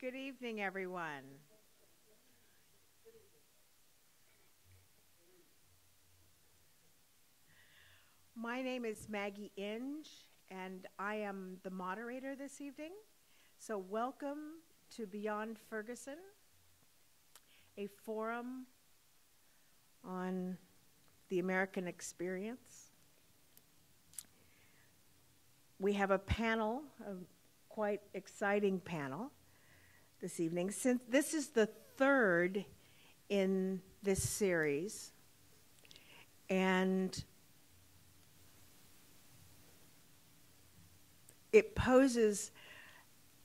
Good evening, everyone. My name is Maggie Inge, and I am the moderator this evening. So welcome to Beyond Ferguson, a forum on the American experience. We have a panel, a quite exciting panel this evening. Since this is the third in this series, and it poses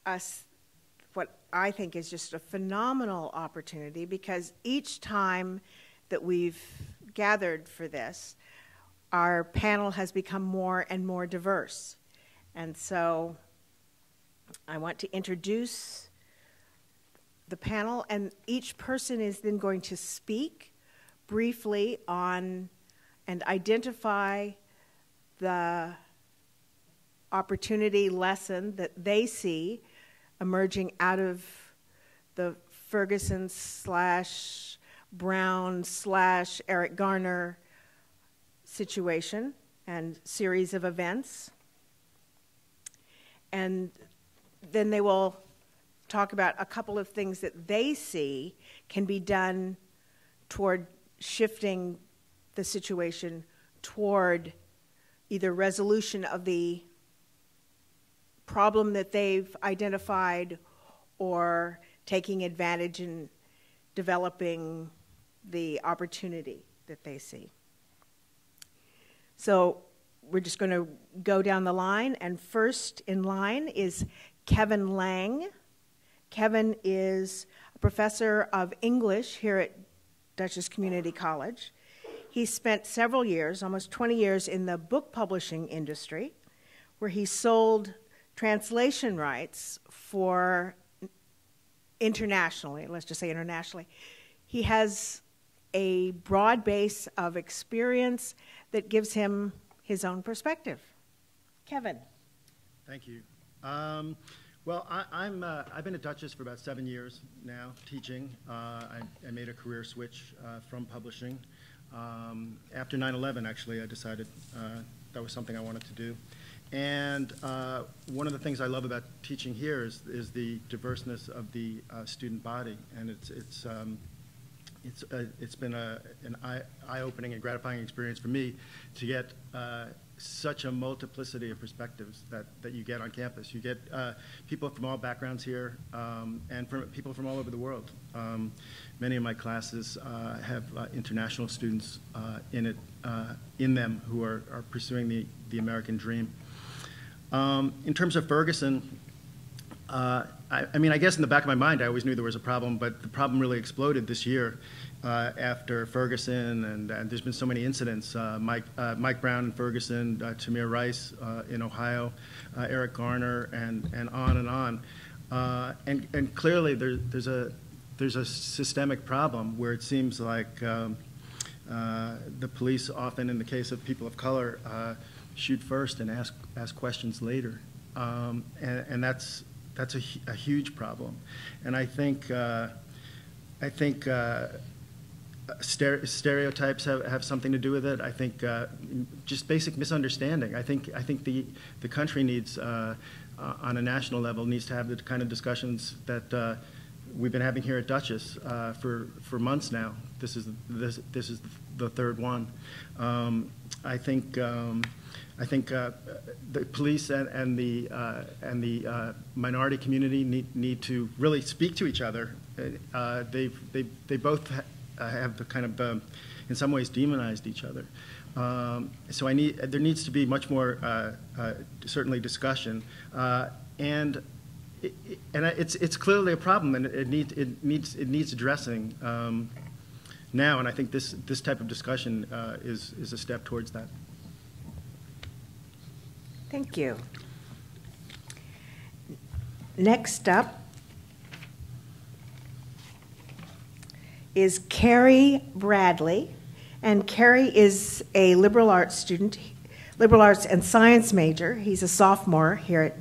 us what I think is just a phenomenal opportunity, because each time that we've gathered for this, our panel has become more and more diverse. And so I want to introduce the panel, and each person is then going to speak briefly on and identify the opportunity lesson that they see emerging out of the Ferguson / Brown / Eric Garner situation and series of events. And then they will talk about a couple of things that they see can be done toward shifting the situation toward either resolution of the problem that they've identified or taking advantage in developing the opportunity that they see. So we're just going to go down the line, and first in line is Kevin Lang. Kevin is a professor of English here at Dutchess Community College. He spent several years, almost 20 years, in the book publishing industry, where he sold translation rights for internationally, let's just say internationally. He has a broad base of experience that gives him his own perspective. Kevin. Thank you. Well, I've been at Dutchess for about 7 years now, teaching. I made a career switch from publishing. After 9/11, actually, I decided that was something I wanted to do. And one of the things I love about teaching here is the diverseness of the student body, and it's been an eye-opening and gratifying experience for me to get such a multiplicity of perspectives that you get on campus. You get people from all backgrounds here, and people from all over the world. Many of my classes have international students in them who are pursuing the American dream. In terms of Ferguson, I mean, I guess in the back of my mind, I always knew there was a problem, but the problem really exploded this year after Ferguson, and there's been so many incidents. Mike Brown in Ferguson, Tamir Rice in Ohio, Eric Garner, and on and on. And clearly there's a systemic problem where it seems like the police often, in the case of people of color, shoot first and ask questions later. And that's a huge problem, and I think stereotypes have something to do with it. I think just basic misunderstanding. I think the country needs, on a national level, needs to have the kind of discussions that we've been having here at Dutchess for months now. This is the third one. I think the police and the minority community need to really speak to each other. They both have the kind of in some ways demonized each other. So there needs to be much more certainly discussion, and it's clearly a problem, and it needs addressing now. And I think this type of discussion is a step towards that. Thank you. Next up is Carrie Bradley, and Carrie is a liberal arts student, liberal arts and science major. He's a sophomore here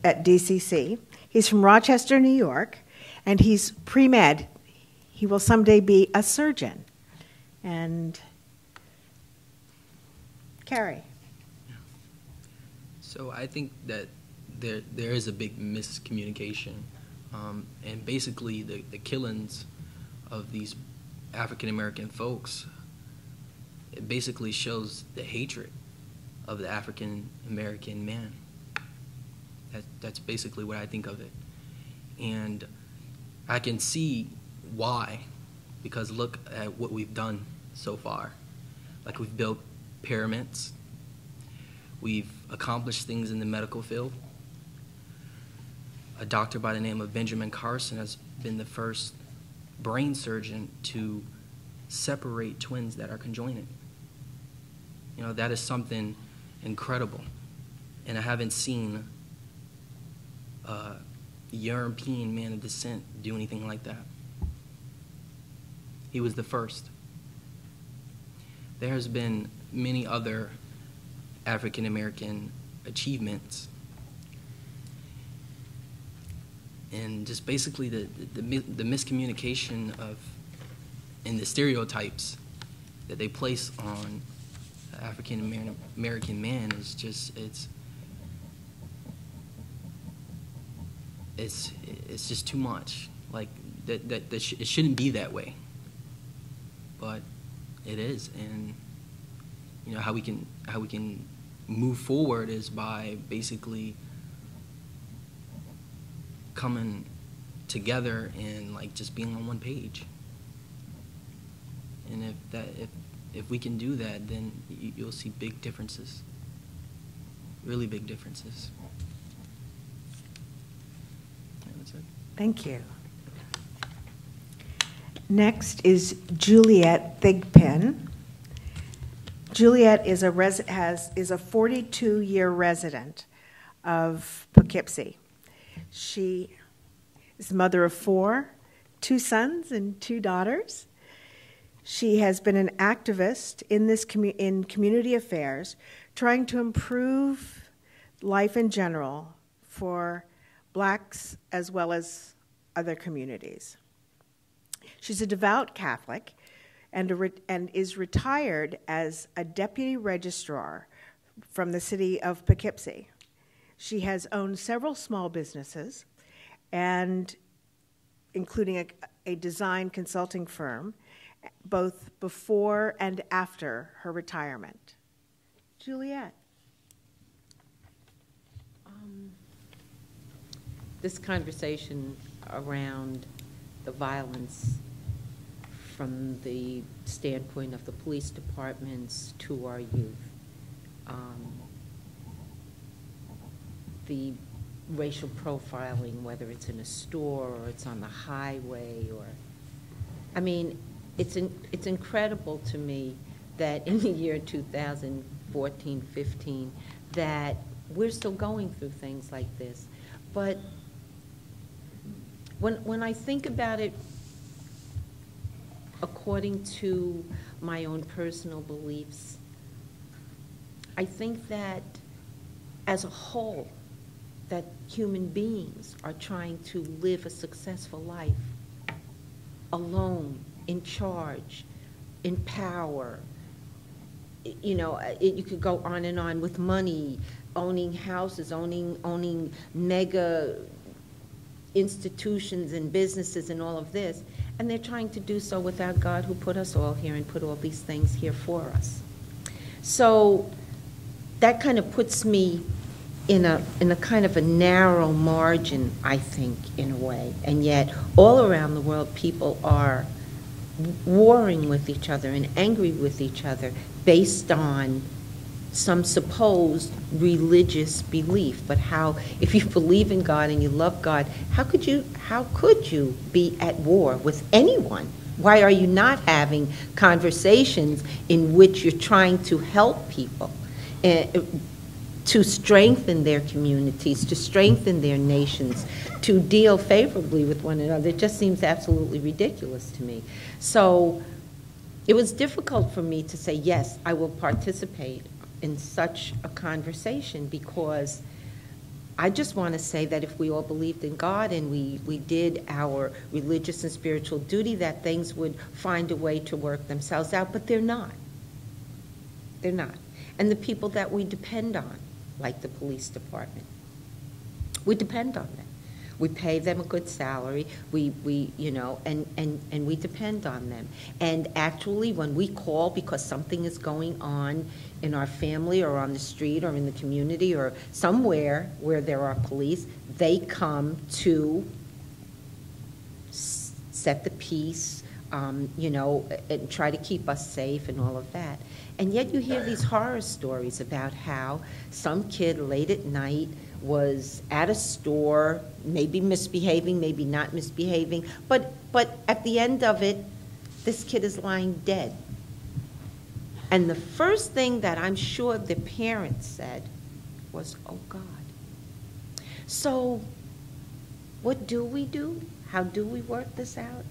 at DCC. He's from Rochester, New York, and he's pre-med. He will someday be a surgeon. And Carrie. So I think that there is a big miscommunication, and basically the killings of these African American folks, it basically shows the hatred of the African American man. That's basically what I think of it, and I can see why, because look at what we've done so far. Like, we've built pyramids. We've accomplished things in the medical field. A doctor by the name of Benjamin Carson has been the first brain surgeon to separate twins that are conjoined. You know, that is something incredible. And I haven't seen a European man of descent do anything like that. He was the first. There has been many other African American achievements, and just basically the miscommunication of and the stereotypes that they place on the African American man is just it's just too much. Like it shouldn't be that way, but it is. And you know how we can move forward is by basically coming together and like just being on one page. And if we can do that, then you'll see big differences, really big differences. Yeah, that's it. Thank you. Next is Juliet Thigpen. Juliet is a 42-year resident of Poughkeepsie. She is the mother of 4, 2 sons and 2 daughters. She has been an activist in community affairs, trying to improve life in general for blacks as well as other communities. She's a devout Catholic and is retired as a deputy registrar from the city of Poughkeepsie. She has owned several small businesses, and including a design consulting firm, both before and after her retirement. Juliet. This conversation around the violence from the standpoint of the police departments to our youth, the racial profiling, whether it's in a store or it's on the highway, or, I mean, it's incredible to me that in the year 2014, 15, that we're still going through things like this. But when I think about it, according to my own personal beliefs, I think that as a whole, that human beings are trying to live a successful life alone, in charge, in power. You know, you could go on and on with money, owning houses, owning mega institutions and businesses and all of this. And they're trying to do so without God, who put us all here and put all these things here for us. So that kind of puts me in a kind of a narrow margin, I think, in a way. And yet, all around the world, people are warring with each other and angry with each other based on some supposed religious belief. But how, if you believe in God and you love God, how could you be at war with anyone? Why are you not having conversations in which you're trying to help people, to strengthen their communities, to strengthen their nations, to deal favorably with one another? It just seems absolutely ridiculous to me. So it was difficult for me to say, yes, I will participate in such a conversation, because I just want to say that if we all believed in God and we did our religious and spiritual duty, that things would find a way to work themselves out, but they're not. They're not. And the people that we depend on, like the police department, we depend on them. We pay them a good salary, we you know, and we depend on them. And actually, when we call because something is going on in our family or on the street or in the community or somewhere where there are police, they come to set the peace, you know, and try to keep us safe and all of that. And yet you hear these horror stories about how some kid late at night was at a store, maybe misbehaving, maybe not misbehaving, but at the end of it, this kid is lying dead. And the first thing that I'm sure the parents said was, oh God. So what do we do? How do we work this out?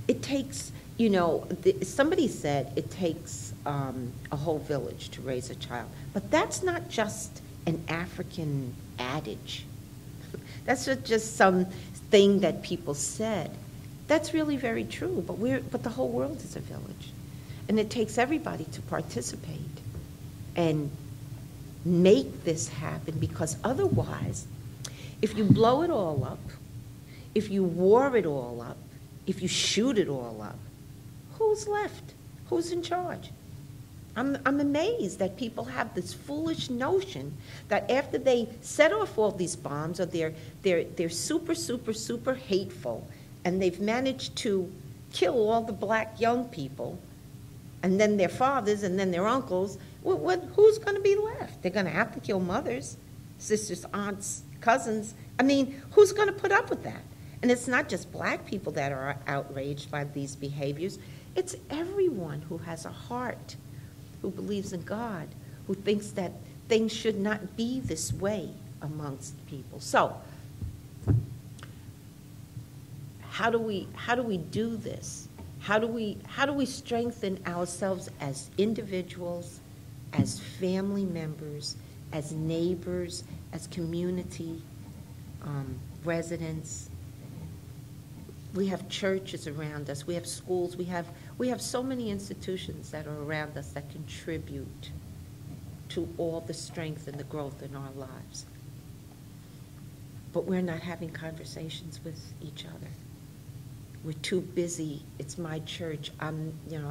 It takes, you know, somebody said it takes a whole village to raise a child, but that's not just an African adage. That's not just some thing that people said. That's really very true, but the whole world is a village. And it takes everybody to participate and make this happen, because otherwise, if you blow it all up, if you war it all up, if you shoot it all up, who's left? Who's in charge? I'm amazed that people have this foolish notion that after they set off all these bombs, or they're super, super, super hateful, and they've managed to kill all the black young people, and then their fathers, and then their uncles, who's going to be left? They're going to have to kill mothers, sisters, aunts, cousins. I mean, who's going to put up with that? And it's not just black people that are outraged by these behaviors. It's everyone who has a heart, who believes in God, who thinks that things should not be this way amongst people. So, how do we do this? How do we strengthen ourselves as individuals, as family members, as neighbors, as community residents? We have churches around us. We have schools. We have so many institutions that are around us that contribute to all the strength and the growth in our lives. But we're not having conversations with each other. We're too busy. It's my church. I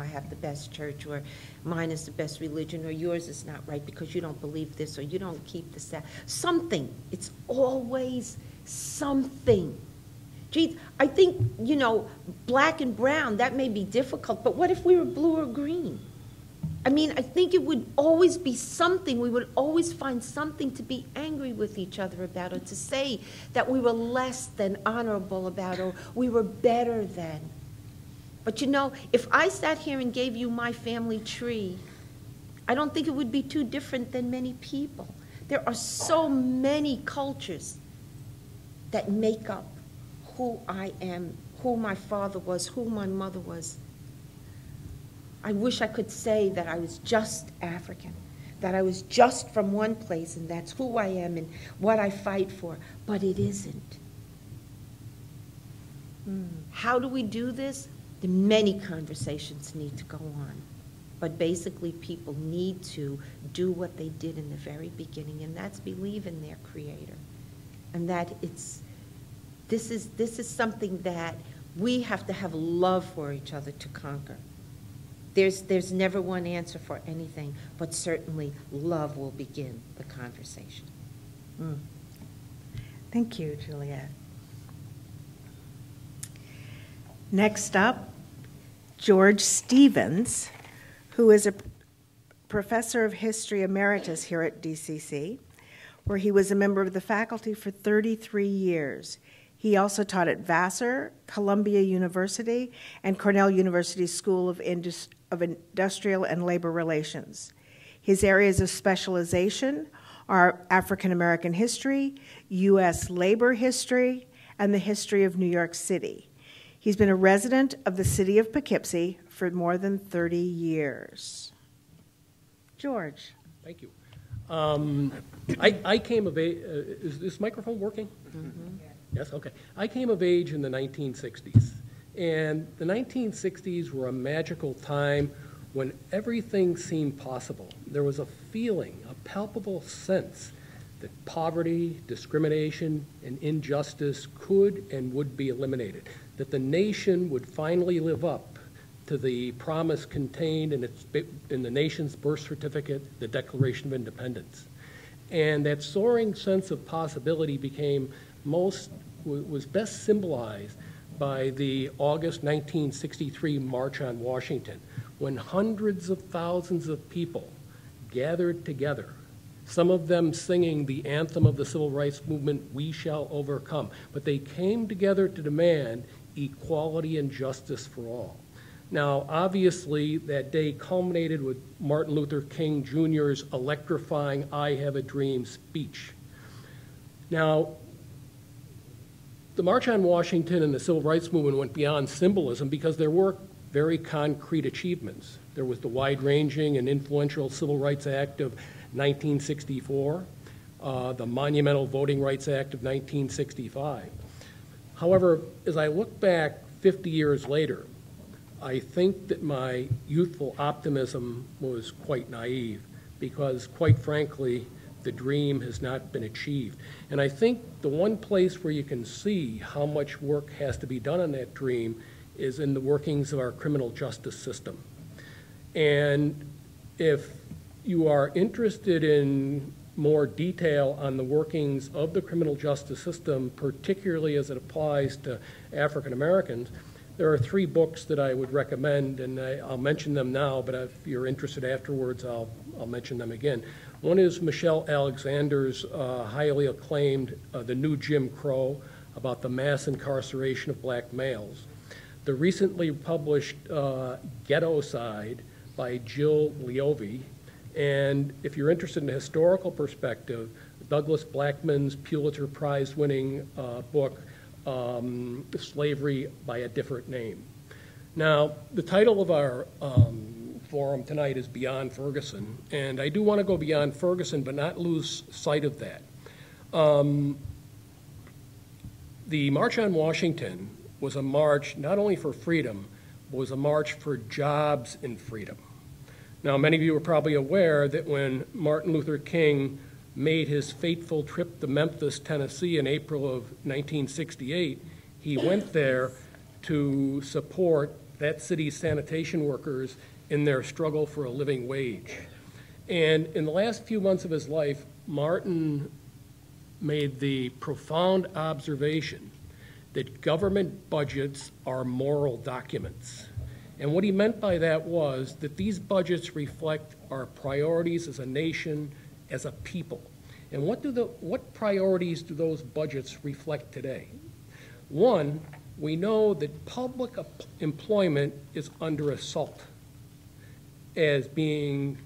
have the best church, or mine is the best religion, or yours is not right because you don't believe this, or you don't keep this, that. Something. It's always something. Gee, I think, black and brown, that may be difficult, but what if we were blue or green? I mean, I think it would always be something. We would always find something to be angry with each other about, or to say that we were less than honorable about, or we were better than. But if I sat here and gave you my family tree, I don't think it would be too different than many people. There are so many cultures that make up who I am, who my father was, who my mother was. I wish I could say that I was just African, that I was just from one place, and that's who I am and what I fight for, but it isn't. How do we do this? Many conversations need to go on, but basically people need to do what they did in the very beginning, and that's believe in their Creator, and that this is something that we have to have love for each other to conquer. There's never one answer for anything, but certainly love will begin the conversation. Thank you, Juliet. Next up, George Stevens, who is a professor of history emeritus here at DCC, where he was a member of the faculty for 33 years. He also taught at Vassar, Columbia University, and Cornell University School of Industrial and Labor Relations. His areas of specialization are African American history, U.S. labor history, and the history of New York City. He's been a resident of the city of Poughkeepsie for more than 30 years. George. Thank you. I came of age, is this microphone working? Mm-hmm. Yes, okay. I came of age in the 1960s, and the 1960s were a magical time when everything seemed possible. There was a feeling, a palpable sense that poverty, discrimination, and injustice could and would be eliminated, that the nation would finally live up to the promise contained in the nation's birth certificate, the Declaration of Independence. And that soaring sense of possibility was best symbolized by the August 1963 March on Washington, when hundreds of thousands of people gathered together, some of them singing the anthem of the civil rights movement, "We Shall Overcome." But they came together to demand equality and justice for all. Now, obviously, that day culminated with Martin Luther King Jr.'s electrifying "I Have a Dream" speech. Now, the March on Washington and the Civil Rights Movement went beyond symbolism because there were very concrete achievements. There was the wide-ranging and influential Civil Rights Act of 1964, the monumental Voting Rights Act of 1965. However, as I look back 50 years later, I think that my youthful optimism was quite naive because, quite frankly, the dream has not been achieved. And I think the one place where you can see how much work has to be done on that dream is in the workings of our criminal justice system. And if you are interested in more detail on the workings of the criminal justice system, particularly as it applies to African Americans, there are 3 books that I would recommend, and I'll mention them now, but if you're interested afterwards, I'll mention them again. One is Michelle Alexander's highly acclaimed The New Jim Crow, about the mass incarceration of black males. The recently published Ghetto Side by Jill Leovy. And if you're interested in a historical perspective, Douglas Blackmon's Pulitzer Prize-winning book, Slavery by a Different Name. Now, the title of our forum tonight is Beyond Ferguson, and I do want to go beyond Ferguson, but not lose sight of that. The March on Washington was a march not only for freedom, but was a march for jobs and freedom. Now, many of you are probably aware that when Martin Luther King made his fateful trip to Memphis, Tennessee in April of 1968, he went there to support that city's sanitation workers in their struggle for a living wage. And in the last few months of his life, Martin made the profound observation that government budgets are moral documents. And what he meant by that was that these budgets reflect our priorities as a nation, as a people. And what priorities do those budgets reflect today? One, we know that public employment is under assault as being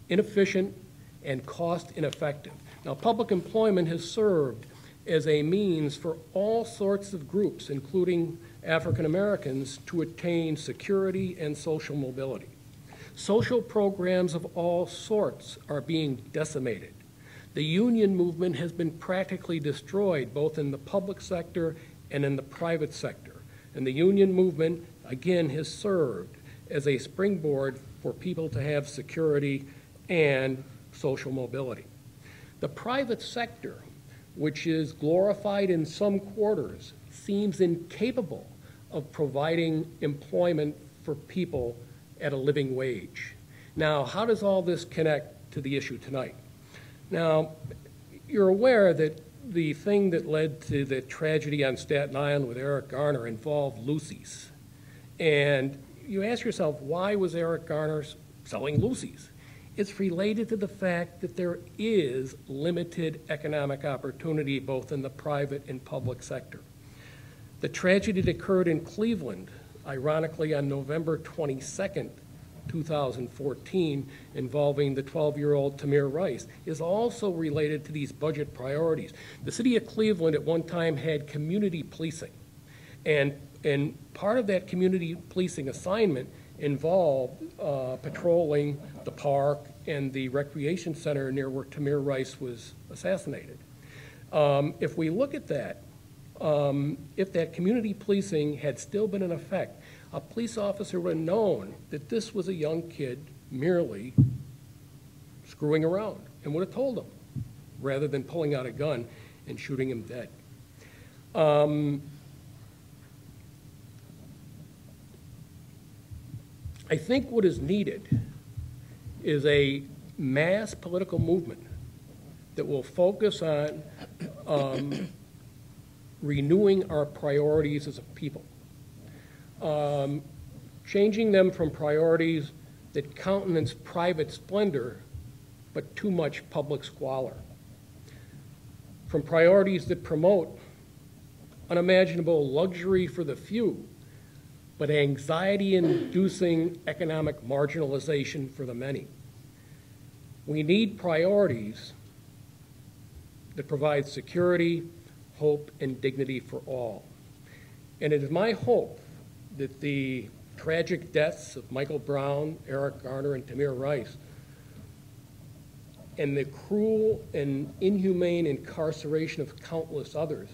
inefficient and cost ineffective. Now, public employment has served as a means for all sorts of groups, including African Americans, to attain security and social mobility. Social programs of all sorts are being decimated. The union movement has been practically destroyed, both in the public sector and in the private sector. And the union movement, again, has served as a springboard for people to have security and social mobility. The private sector, which is glorified in some quarters, seems incapable of providing employment for people at a living wage. Now, how does all this connect to the issue tonight? Now, you're aware that the thing that led to the tragedy on Staten Island with Eric Garner involved Lucy's. And you ask yourself, why was Eric Garner selling Lucy's? It's related to the fact that there is limited economic opportunity both in the private and public sector. The tragedy that occurred in Cleveland, ironically on November 22nd, 2014, involving the 12-year-old Tamir Rice, is also related to these budget priorities. The city of Cleveland at one time had community policing, and part of that community policing assignment involved patrolling the park and the recreation center near where Tamir Rice was assassinated. If we look at that, if that community policing had still been in effect, a police officer would have known that this was a young kid merely screwing around and would have told him, rather than pulling out a gun and shooting him dead. I think what is needed is a mass political movement that will focus on renewing our priorities as a people, changing them from priorities that countenance private splendor but too much public squalor, from priorities that promote unimaginable luxury for the few but anxiety-inducing economic marginalization for the many. We need priorities that provide security, hope, and dignity for all. And it is my hope that the tragic deaths of Michael Brown, Eric Garner, and Tamir Rice, and the cruel and inhumane incarceration of countless others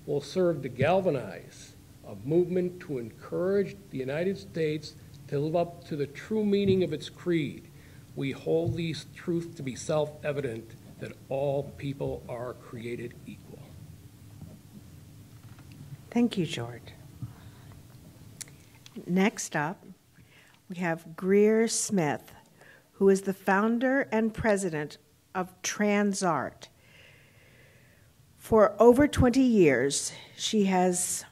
will serve to galvanize a movement to encourage the United States to live up to the true meaning of its creed. We hold these truths to be self-evident, that all people are created equal. Thank you, George. Next up, we have Greer Smith, who is the founder and president of TransArt. For over 20 years, she has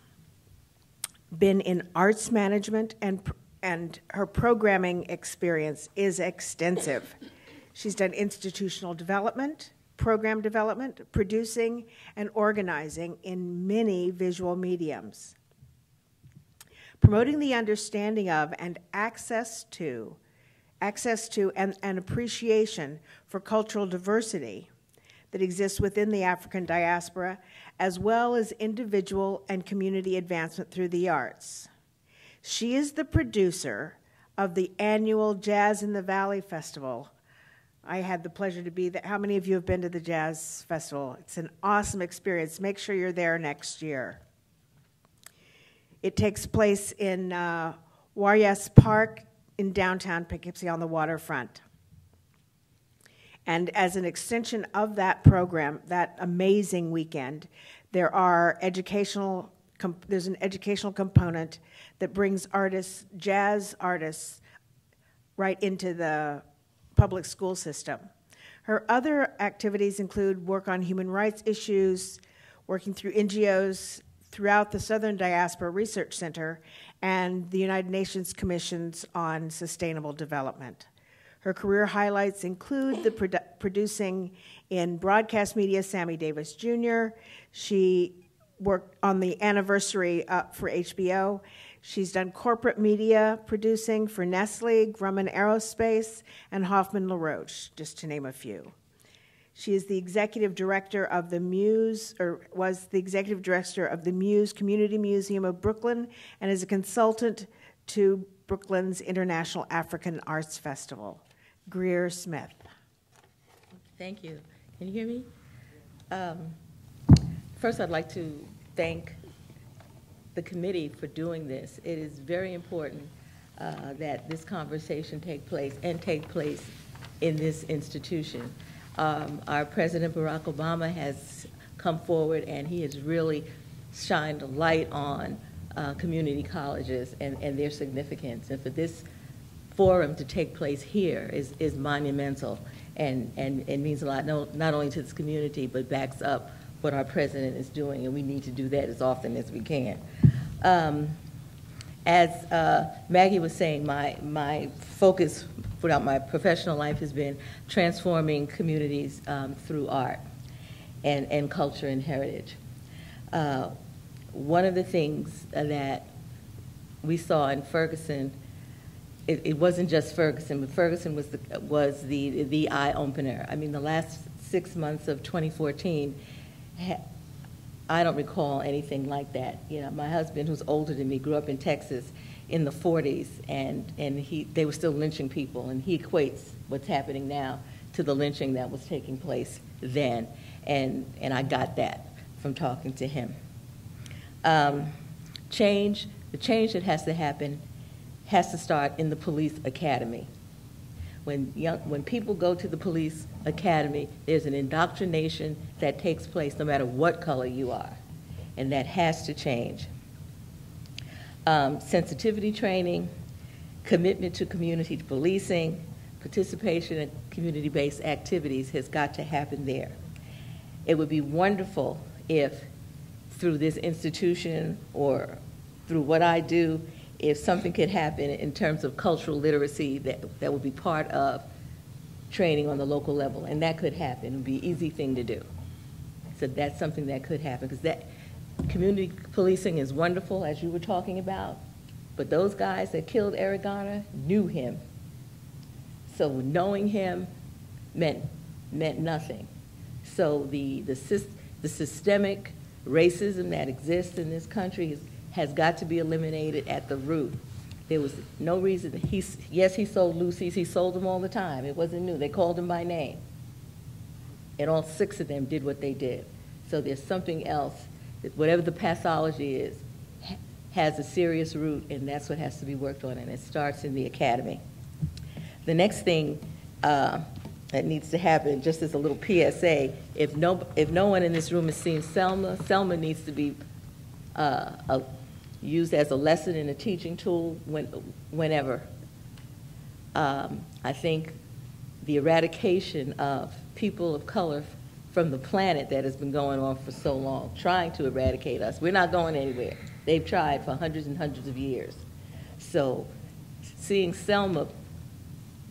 been in arts management, and her programming experience is extensive. She's done institutional development, program development, producing, and organizing in many visual mediums. Promoting the understanding of and access to and appreciation for cultural diversity that exists within the African diaspora, as well as individual and community advancement through the arts. She is the producer of the annual Jazz in the Valley Festival. I had the pleasure to be there. How many of you have been to the Jazz Festival? It's an awesome experience. Make sure you're there next year. It takes place in Warrias Park in downtown Poughkeepsie on the waterfront. And as an extension of that program, that amazing weekend, there's an educational component that brings artists, jazz artists, right into the public school system. Her other activities include work on human rights issues, working through NGOs throughout the Southern Diaspora Research Center, and the United Nations Commissions on Sustainable Development. Her career highlights include the producing in broadcast media, Sammy Davis Jr. She worked on the anniversary for HBO. She's done corporate media producing for Nestle, Grumman Aerospace, and Hoffman LaRoche, just to name a few. She is the executive director of the Muse, or was the executive director of the Muse Community Museum of Brooklyn, and is a consultant to Brooklyn's International African Arts Festival. Greer Smith. Thank you. Can you hear me? First, I'd like to thank the committee for doing this. It is very important that this conversation take place in this institution. Our President Barack Obama has come forward, and he has really shined a light on community colleges and their significance. And for this forum to take place here is monumental, and it means a lot, not only to this community, but backs up what our president is doing, and we need to do that as often as we can. As Maggie was saying, my focus throughout my professional life has been transforming communities through art and culture and heritage. One of the things that we saw in Ferguson, it wasn't just Ferguson, but Ferguson was the eye-opener. I mean, the last 6 months of 2014, I don't recall anything like that. You know, my husband, who's older than me, grew up in Texas, in the 40s, and they were still lynching people, and he equates what's happening now to the lynching that was taking place then, and I got that from talking to him. The change that has to happen has to start in the police academy. When people go to the police academy, there's an indoctrination that takes place no matter what color you are, and that has to change. Sensitivity training, commitment to community policing, participation in community-based activities has got to happen there. It would be wonderful if through this institution or through what I do, if something could happen in terms of cultural literacy that would be part of training on the local level, and that could happen. It would be an easy thing to do. So that's something that could happen, because that community policing is wonderful, as you were talking about, but those guys that killed Eric Garner knew him. So knowing him meant nothing. So the systemic racism that exists in this country has got to be eliminated at the root. There was no reason. Yes, he sold Lucy's. He sold them all the time. It wasn't new. They called him by name. And all 6 of them did what they did. So there's something else, that whatever the pathology is, has a serious root, and that's what has to be worked on, and it starts in the academy. The next thing that needs to happen, just as a little PSA, if no one in this room has seen Selma needs to be used as a lesson and a teaching tool whenever. I think the eradication of people of color from the planet that has been going on for so long, trying to eradicate us. We're not going anywhere. They've tried for hundreds and hundreds of years. So seeing Selma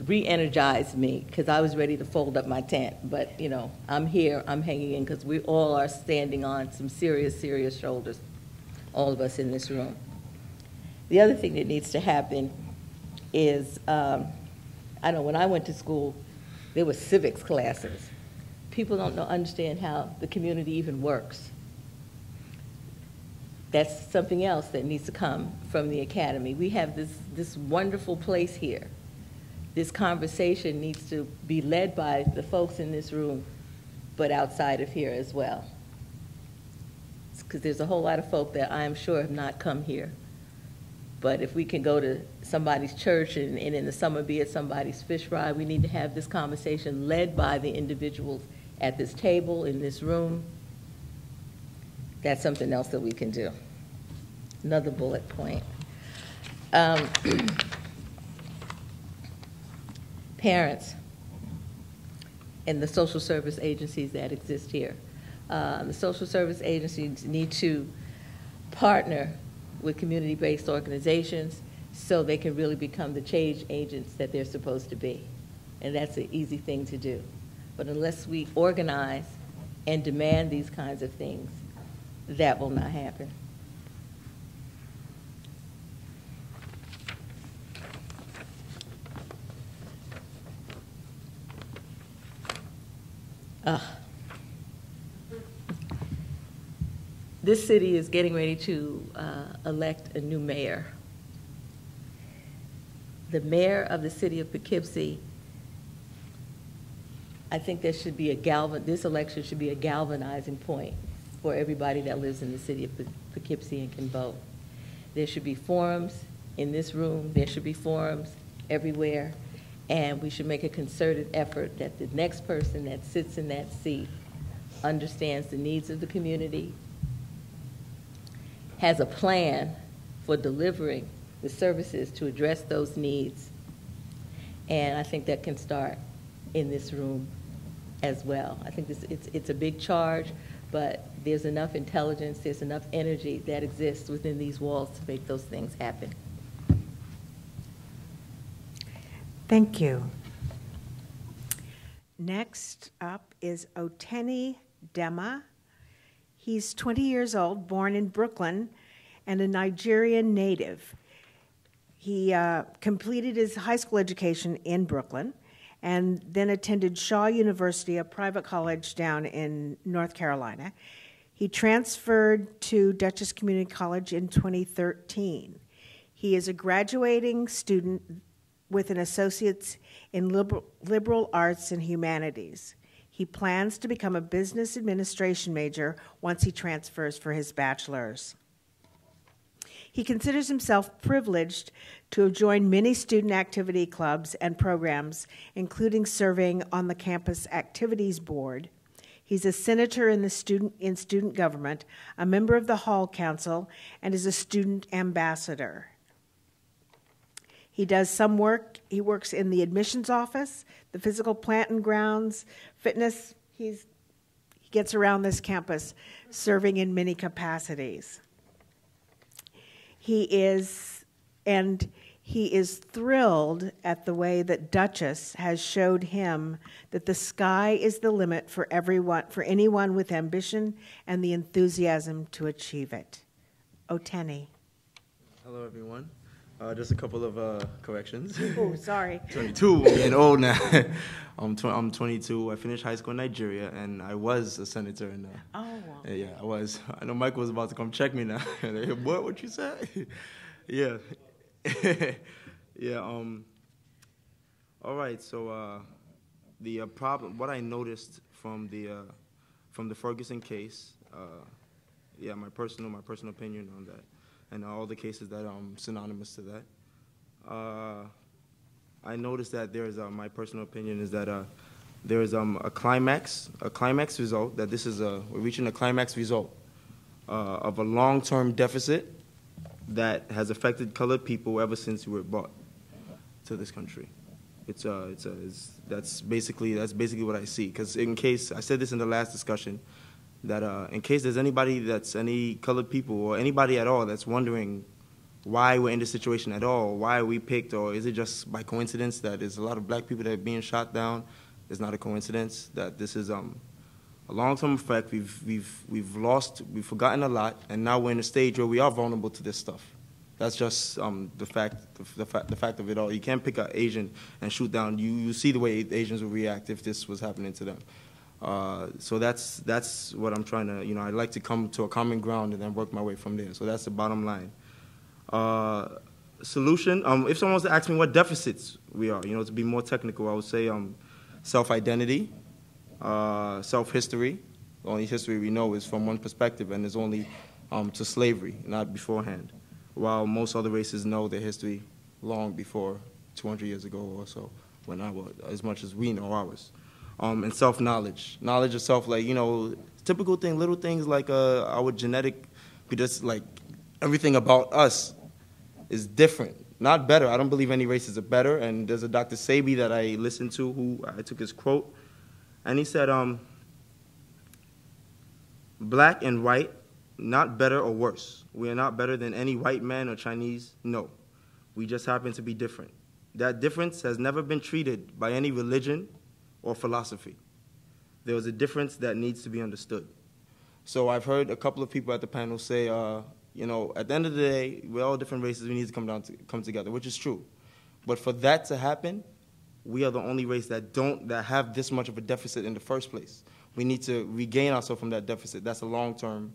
re-energized me, because I was ready to fold up my tent. But, you know, I'm here, I'm hanging in, because we all are standing on some serious, serious shoulders, all of us in this room. The other thing that needs to happen is, I know when I went to school, there were civics classes. People don't understand how the community even works. That's something else that needs to come from the academy. We have this wonderful place here. This conversation needs to be led by the folks in this room, but outside of here as well. Because there's a whole lot of folk that I am sure have not come here. But if we can go to somebody's church and in the summer be at somebody's fish fry, we need to have this conversation led by the individuals at this table, in this room. That's something else that we can do. Another bullet point. Parents and the social service agencies that exist here. The social service agencies need to partner with community-based organizations so they can really become the change agents that they're supposed to be. And that's an easy thing to do. But unless we organize and demand these kinds of things, that will not happen. This city is getting ready to elect a new mayor. The mayor of the city of Poughkeepsie, I think there should be this election should be a galvanizing point for everybody that lives in the city of Poughkeepsie and can vote. There should be forums in this room, there should be forums everywhere, and we should make a concerted effort that the next person that sits in that seat understands the needs of the community, has a plan for delivering the services to address those needs. And I think that can start in this room as well. I think it's a big charge, but there's enough intelligence, there's enough energy that exists within these walls to make those things happen. Thank you. Next up is Oteni Dema. He's 20 years old, born in Brooklyn, and a Nigerian native. He completed his high school education in Brooklyn and then attended Shaw University, a private college down in North Carolina. He transferred to Dutchess Community College in 2013. He is a graduating student with an associate's in liberal arts and humanities. He plans to become a business administration major once he transfers for his bachelor's. He considers himself privileged to have joined many student activity clubs and programs, including serving on the campus activities board. He's a senator in student government, a member of the Hall Council, and is a student ambassador. He does some work. He works in the admissions office, the physical plant and grounds, fitness. He gets around this campus, serving in many capacities. He is thrilled at the way that Duchess has showed him that the sky is the limit for anyone with ambition and the enthusiasm to achieve it. Oteni. Hello, everyone. Just a couple of corrections. Oh, sorry. 22. I'm getting old now. I'm 22. I finished high school in Nigeria, and I was a senator. In, yeah, I was. I know Michael was about to come check me now. What you say? Yeah. Yeah. All right. So the problem, what I noticed from the Ferguson case, yeah, my personal opinion on that, and all the cases that are synonymous to that. I noticed that there is my personal opinion is that there is a climax result, that this is we're reaching a climax result of a long-term deficit that has affected colored people ever since we were brought to this country. That's basically what I see. Because in case I said this in the last discussion, that in case there's anybody that's any colored people or anybody at all that's wondering why we're in this situation at all, why we picked, or is it just by coincidence that there's a lot of black people that are being shot down? It's not a coincidence that this is a long-term effect. We've forgotten a lot, and now we're in a stage where we are vulnerable to this stuff. That's just the fact of it all. You can't pick an Asian and shoot down. You see the way Asians would react if this was happening to them. So that's what I'm trying to, I'd like to come to a common ground and then work my way from there. So that's the bottom line. Solution, if someone was to ask me what deficits we are, to be more technical, I would say self-identity, self-history. The only history we know is from one perspective, and it's only to slavery, not beforehand, while most other races know their history long before 200 years ago or so, when as much as we know ours. And self-knowledge, knowledge of self, like, typical thing, little things like our genetic, just like everything about us is different, not better. I don't believe any races are better. And there's a Dr. Sebi that I listened to who I took his quote, and he said, black and white, not better or worse. We are not better than any white man or Chinese, no. We just happen to be different. That difference has never been treated by any religion or philosophy. There is a difference that needs to be understood. So I've heard a couple of people at the panel say, at the end of the day, we're all different races, we need to come together, which is true. But for that to happen, we are the only race that have this much of a deficit in the first place. We need to regain ourselves from that deficit. That's a long-term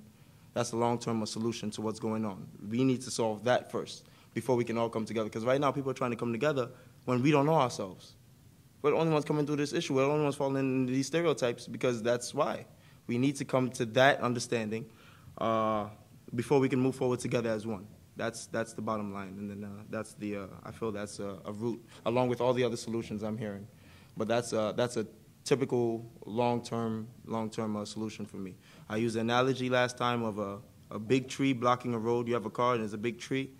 solution to what's going on. We need to solve that first before we can all come together. Because right now, people are trying to come together when we don't know ourselves. We're the only ones coming through this issue. We're the only ones falling into these stereotypes because that's why. We need to come to that understanding before we can move forward together as one. That's the bottom line. And then I feel that's a root, along with all the other solutions I'm hearing. But that's a typical long-term solution for me. I used an analogy last time of a big tree blocking a road. You have a car and there's a big tree,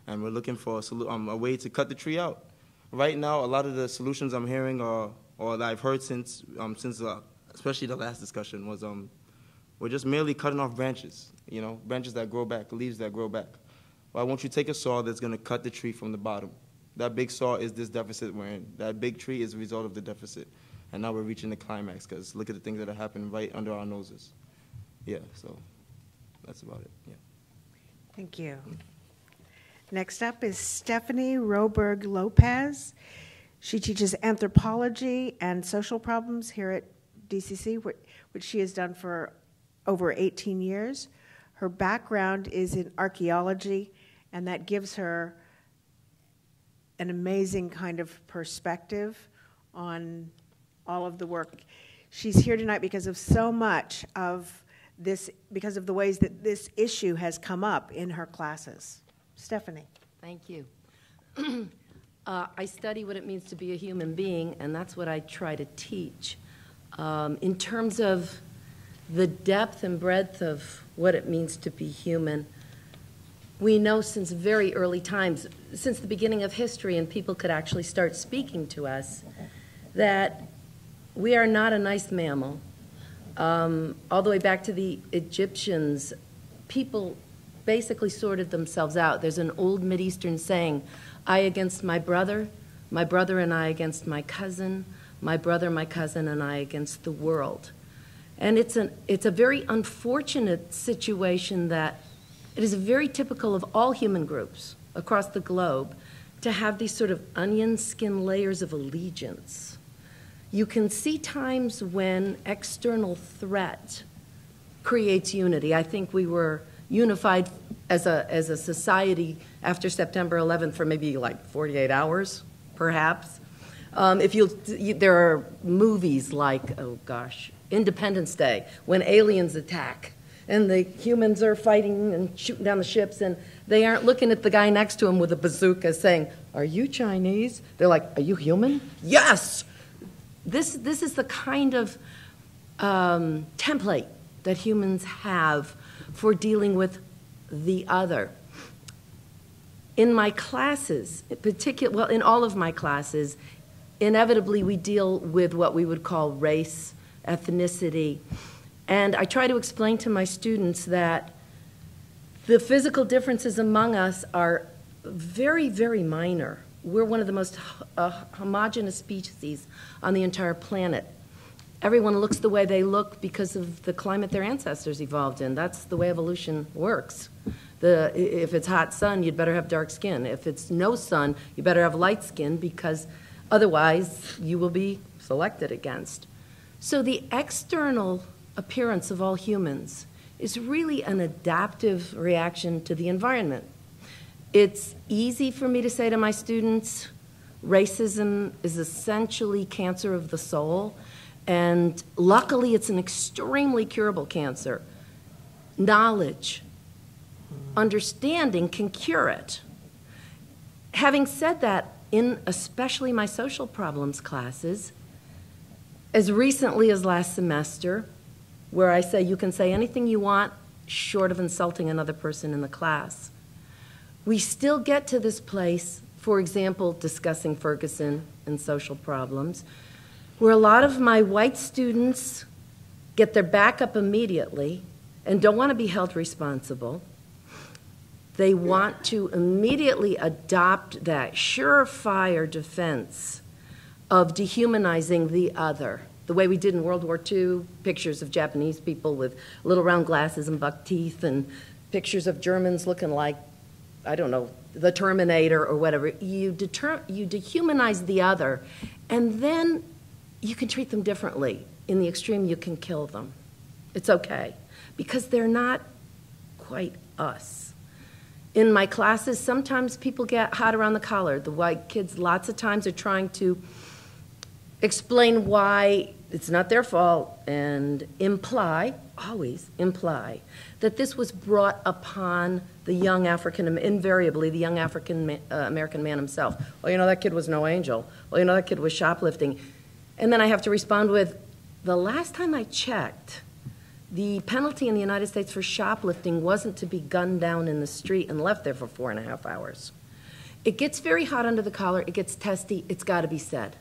and we're looking for a way to cut the tree out. Right now, a lot of the solutions I'm hearing or that I've heard since especially the last discussion was we're just merely cutting off branches, branches that grow back, leaves that grow back. Why won't you take a saw that's going to cut the tree from the bottom? That big saw is this deficit we're in. That big tree is a result of the deficit. And now we're reaching the climax because look at the things that are happening right under our noses. Yeah, so that's about it. Yeah. Thank you. Next up is Stephanie Roberg Lopez. She teaches anthropology and social problems here at DCC, which she has done for over 18 years. Her background is in archaeology, and that gives her an amazing kind of perspective on all of the work. She's here tonight because of so much of this, because of the ways that this issue has come up in her classes. Stephanie. Thank you. I study what it means to be a human being, and that's what I try to teach. In terms of the depth and breadth of what it means to be human, we know since very early times, since the beginning of history, and people could actually start speaking to us, that we are not a nice mammal. All the way back to the Egyptians, people basically sorted themselves out. There's an old Mideastern saying, I against my brother and I against my cousin, my brother, my cousin, and I against the world. And it's a very unfortunate situation that it is very typical of all human groups across the globe to have these sort of onion skin layers of allegiance. You can see times when external threat creates unity. I think we were unified as a society after September 11th for maybe like 48 hours, perhaps. There are movies like, oh gosh, Independence Day, when aliens attack and the humans are fighting and shooting down the ships, and they aren't looking at the guy next to him with a bazooka saying, are you Chinese? They're like, are you human? Yes! This is the kind of template that humans have for dealing with the other. In my classes, in all of my classes, inevitably we deal with what we would call race, ethnicity, and I try to explain to my students that the physical differences among us are very, very minor. We're one of the most homogeneous species on the entire planet. Everyone looks the way they look because of the climate their ancestors evolved in. That's the way evolution works. If it's hot sun, you'd better have dark skin. If it's no sun, you better have light skin, because otherwise you will be selected against. So the external appearance of all humans is really an adaptive reaction to the environment. It's easy for me to say to my students, racism is essentially cancer of the soul, and luckily it's an extremely curable cancer. Knowledge, understanding can cure it. Having said that, in especially my social problems classes, as recently as last semester, where I say you can say anything you want short of insulting another person in the class, we still get to this place, for example, discussing Ferguson and social problems, where a lot of my white students get their back up immediately and don't want to be held responsible. They want to immediately adopt that surefire defense of dehumanizing the other, the way we did in World War II, pictures of Japanese people with little round glasses and buck teeth, and pictures of Germans looking like, I don't know, the Terminator or whatever. You dehumanize the other, and then you can treat them differently. In the extreme, you can kill them. It's okay, because they're not quite us. In my classes, sometimes people get hot around the collar. The white kids lots of times are trying to explain why it's not their fault and imply, always imply, that this was brought upon the young invariably the young African American man himself. Well, you know, that kid was no angel. Well, you know, that kid was shoplifting. And then I have to respond with, the last time I checked, the penalty in the United States for shoplifting wasn't to be gunned down in the street and left there for 4.5 hours. It gets very hot under the collar, it gets testy, it's got to be said.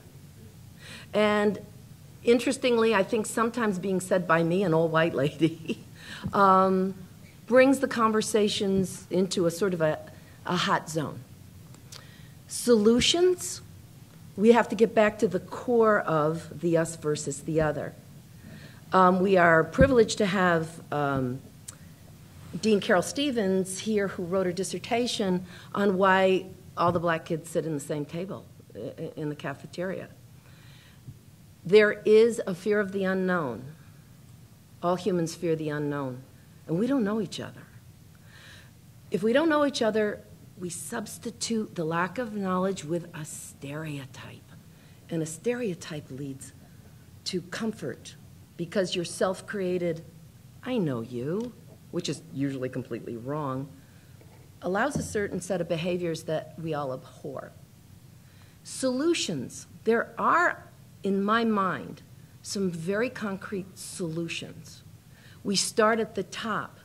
And interestingly, I think sometimes being said by me, an old white lady, brings the conversations into a sort of a hot zone. Solutions, we have to get back to the core of the us versus the other. We are privileged to have Dean Carol Stevens here, who wrote her dissertation on why all the black kids sit in the same table in the cafeteria. There is a fear of the unknown. All humans fear the unknown, and we don't know each other. If we don't know each other, we substitute the lack of knowledge with a stereotype. And a stereotype leads to comfort because you're self-created, I know you, which is usually completely wrong, allows a certain set of behaviors that we all abhor. Solutions. There are, in my mind, some very concrete solutions. We start at the top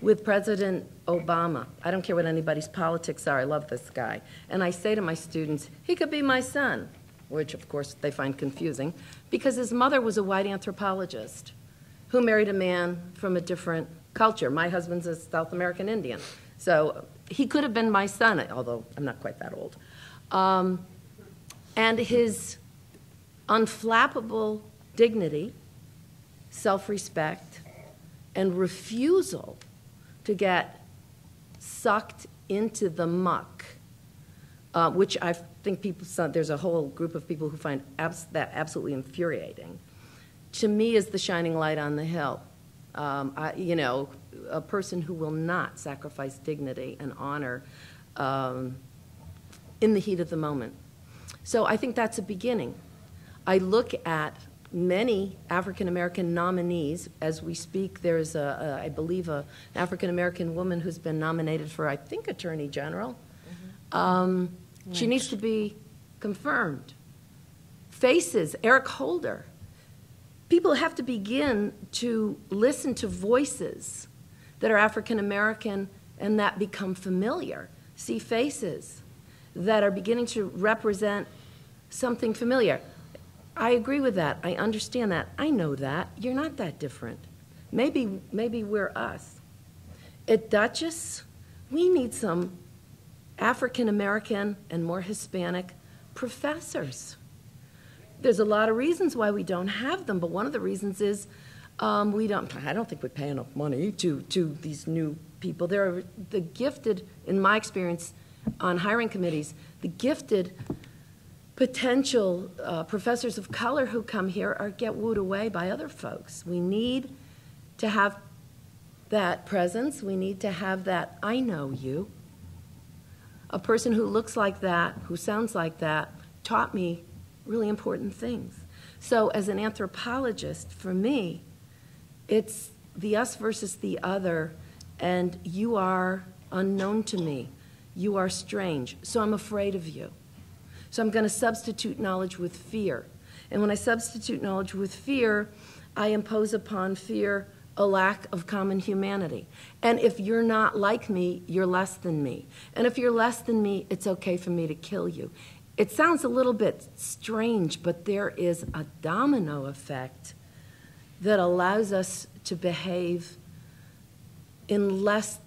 with President Obama. I don't care what anybody's politics are. I love this guy. And I say to my students, he could be my son, which, of course, they find confusing, because his mother was a white anthropologist who married a man from a different culture. My husband's a South American Indian. So he could have been my son, although I'm not quite that old. And his unflappable dignity, self-respect, and refusal to get sucked into the muck, which I think there's a whole group of people who find that absolutely infuriating, to me is the shining light on the hill. A person who will not sacrifice dignity and honor in the heat of the moment. So I think that's a beginning. I look at many African-American nominees. As we speak, there's, I believe, an African-American woman who's been nominated for, I think, Attorney General. She needs to be confirmed. Faces, Eric Holder. People have to begin to listen to voices that are African-American and that become familiar. See faces that are beginning to represent something familiar. I agree with that. I understand that. I know that. You're not that different. Maybe we're us. At Dutchess, we need some African-American and more Hispanic professors. There's a lot of reasons why we don't have them, but one of the reasons is I don't think we pay enough money to these new people. There are the gifted, in my experience on hiring committees, the gifted potential professors of color who come here get wooed away by other folks. We need to have that presence. We need to have that, I know you. A person who looks like that, who sounds like that, taught me really important things. So as an anthropologist, for me, it's the us versus the other, and you are unknown to me. You are strange, so I'm afraid of you. So I'm going to substitute knowledge with fear. And when I substitute knowledge with fear, I impose upon fear a lack of common humanity. And if you're not like me, you're less than me. And if you're less than me, it's okay for me to kill you. It sounds a little bit strange, but there is a domino effect that allows us to behave in less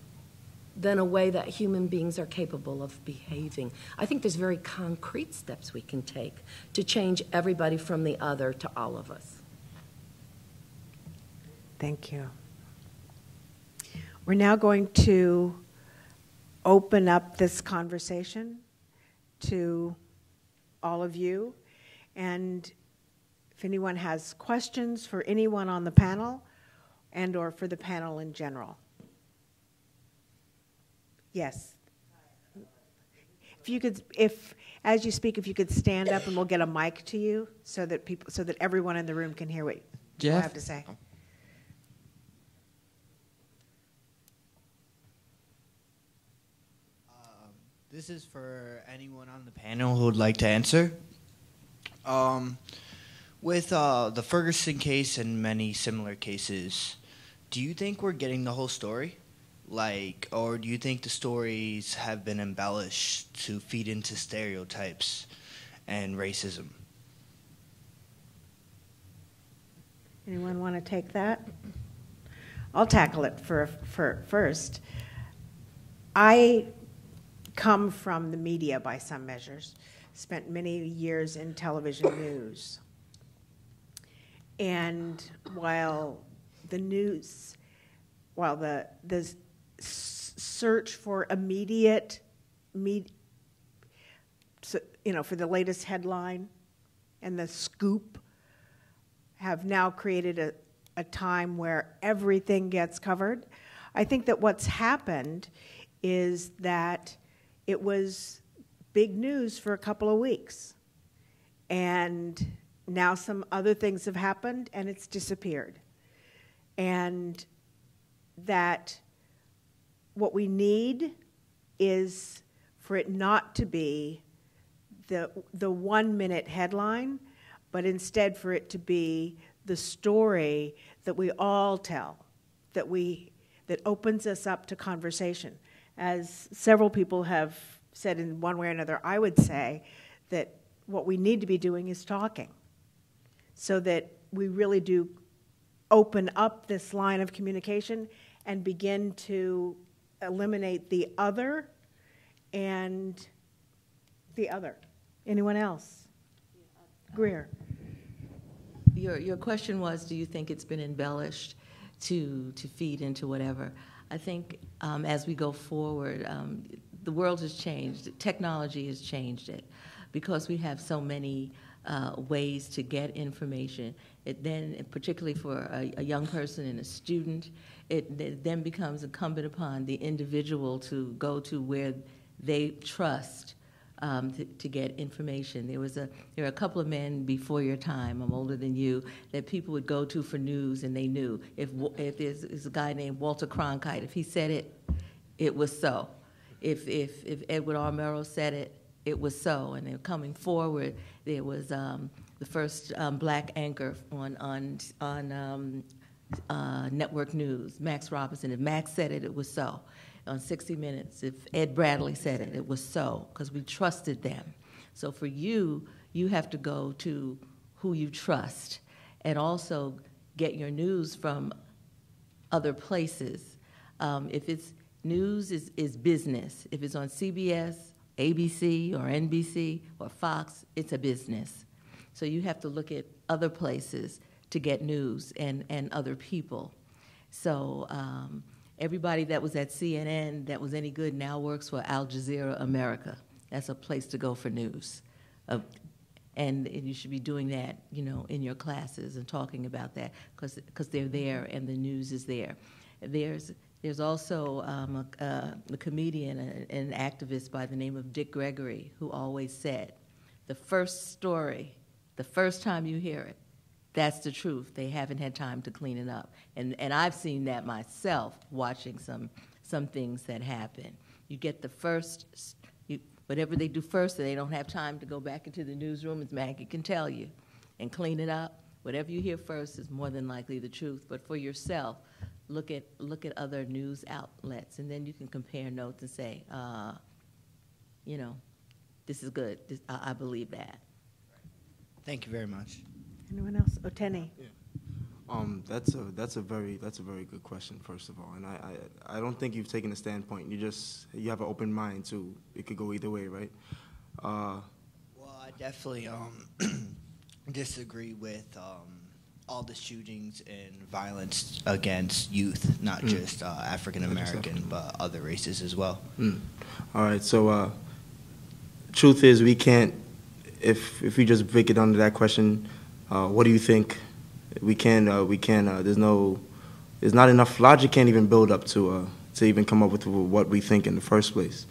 than a way that human beings are capable of behaving. I think there's very concrete steps we can take to change everybody from the other to all of us. Thank you. We're now going to open up this conversation to all of you. And if anyone has questions for anyone on the panel and or for the panel in general. Yes. If you could, as you speak, if you could stand up and we'll get a mic to you so that everyone in the room can hear what you have to say. This is for anyone on the panel who would like to answer. With the Ferguson case and many similar cases, do you think we're getting the whole story? Or do you think the stories have been embellished to feed into stereotypes and racism? Anyone want to take that? I'll tackle it for first. I come from the media by some measures, spent many years in television news. And while the search for immediate, for the latest headline and the scoop have now created a time where everything gets covered, I think that what's happened is that it was big news for a couple of weeks. And now some other things have happened and it's disappeared. And that what we need is for it not to be the 1 minute headline, but instead for it to be the story that we all tell, that opens us up to conversation. As several people have said in one way or another, I would say that what we need to be doing is talking, so that we really do open up this line of communication and begin to eliminate the other and the other. Anyone else? Greer. Your question was, do you think it's been embellished to feed into whatever? I think as we go forward, the world has changed. Technology has changed it because we have so many ways to get information. It then, particularly for a young person and a student, it then becomes incumbent upon the individual to go to where they trust to get information. There are a couple of men before your time, I'm older than you, that people would go to for news, and they knew. If there's a guy named Walter Cronkite, if he said it, it was so. If Edward R. Murrow said it, it was so. And then coming forward, there was the first black anchor on network news, Max Robinson. If Max said it, it was so. On 60 Minutes, if Ed Bradley said it, it was so, because we trusted them. So for you, you have to go to who you trust and also get your news from other places. If it's news is business. If it's on CBS, ABC, or NBC, or Fox, it's a business. So you have to look at other places to get news and other people. So everybody that was at CNN that was any good now works for Al Jazeera America. That's a place to go for news. And you should be doing that, in your classes and talking about that because they're there and the news is there. There's also a comedian, an activist by the name of Dick Gregory, who always said, the first story, the first time you hear it, that's the truth. They haven't had time to clean it up. And I've seen that myself watching some things that happen. You get the first, whatever they do first, they don't have time to go back into the newsroom, as Maggie can tell you, and clean it up. Whatever you hear first is more than likely the truth. But for yourself, look at other news outlets, and then you can compare notes and say, this is good. I believe that. Thank you very much. Anyone else? Oteni. Yeah. That's a very good question, first of all, and I don't think you've taken a standpoint. You have an open mind too. It could go either way, right? Well, I definitely disagree with all the shootings and violence against youth, not just African American, but other races as well. All right. So, truth is, we can't. If we just break it down to that question. What do you think? We can. There's not enough logic. Can't even build up to even come up with what we think in the first place.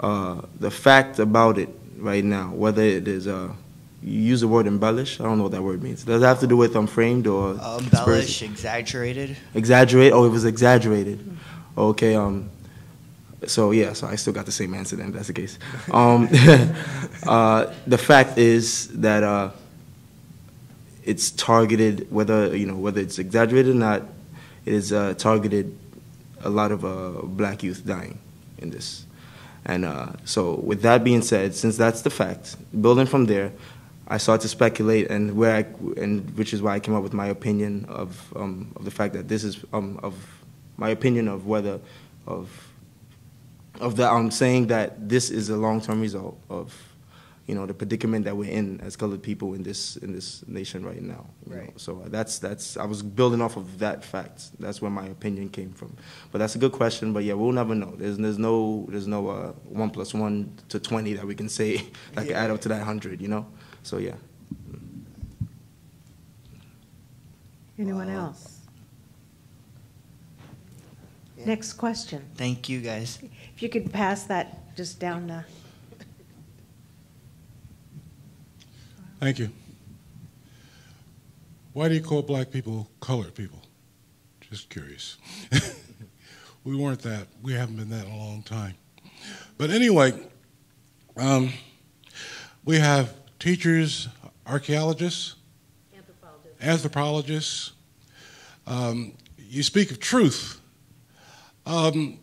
Right. The fact about it right now, whether it is you use the word embellish. I don't know what that word means. Does it have to do with framed or embellish, exaggerated? Exaggerate. Oh, it was exaggerated. Okay. So I still got the same answer then. If that's the case. The fact is that. It's targeted, whether it's exaggerated or not, it is targeted a lot of black youth dying in this. And so with that being said, since that's the fact, building from there, I started to speculate and which is why I came up with my opinion of the fact that this is of my opinion of whether I'm saying that this is a long-term result of the predicament that we're in as colored people in this nation right now. Right. So that's I was building off of that fact. That's where my opinion came from. But that's a good question. But yeah, we'll never know. There's no 1 + 1 to 20 that we can say that can add up to that 100. So yeah. Anyone else? Yeah. Next question. Thank you, guys. If you could pass that just down the. Thank you. Why do you call black people colored people? Just curious. We weren't that. We haven't been that in a long time. But anyway, we have teachers, archaeologists, anthropologists. You speak of truth. One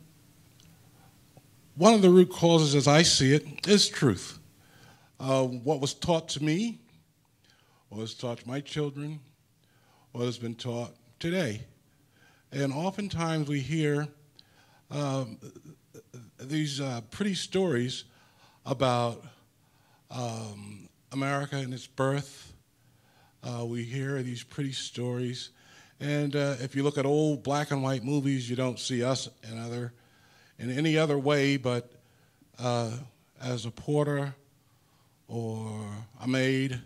of the root causes, as I see it, is truth. What was taught to me, what was taught to my children, what has been taught today. And oftentimes we hear these pretty stories about America and its birth. We hear these pretty stories. And if you look at old black and white movies, you don't see us in any other way but as a porter or a maid,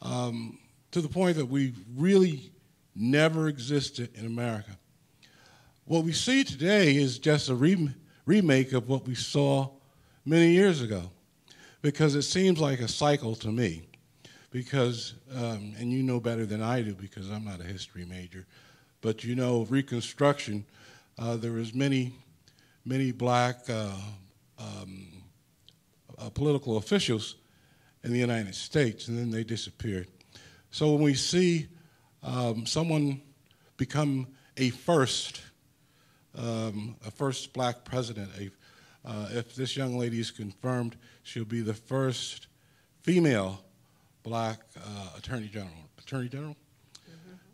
to the point that we really never existed in America. What we see today is just a remake of what we saw many years ago, because it seems like a cycle to me. Because, and you know better than I do because I'm not a history major, but you know Reconstruction, there was many black political officials in the United States, and then they disappeared. So when we see someone become a first black president, if this young lady is confirmed, she'll be the first female black attorney general. Mm-hmm.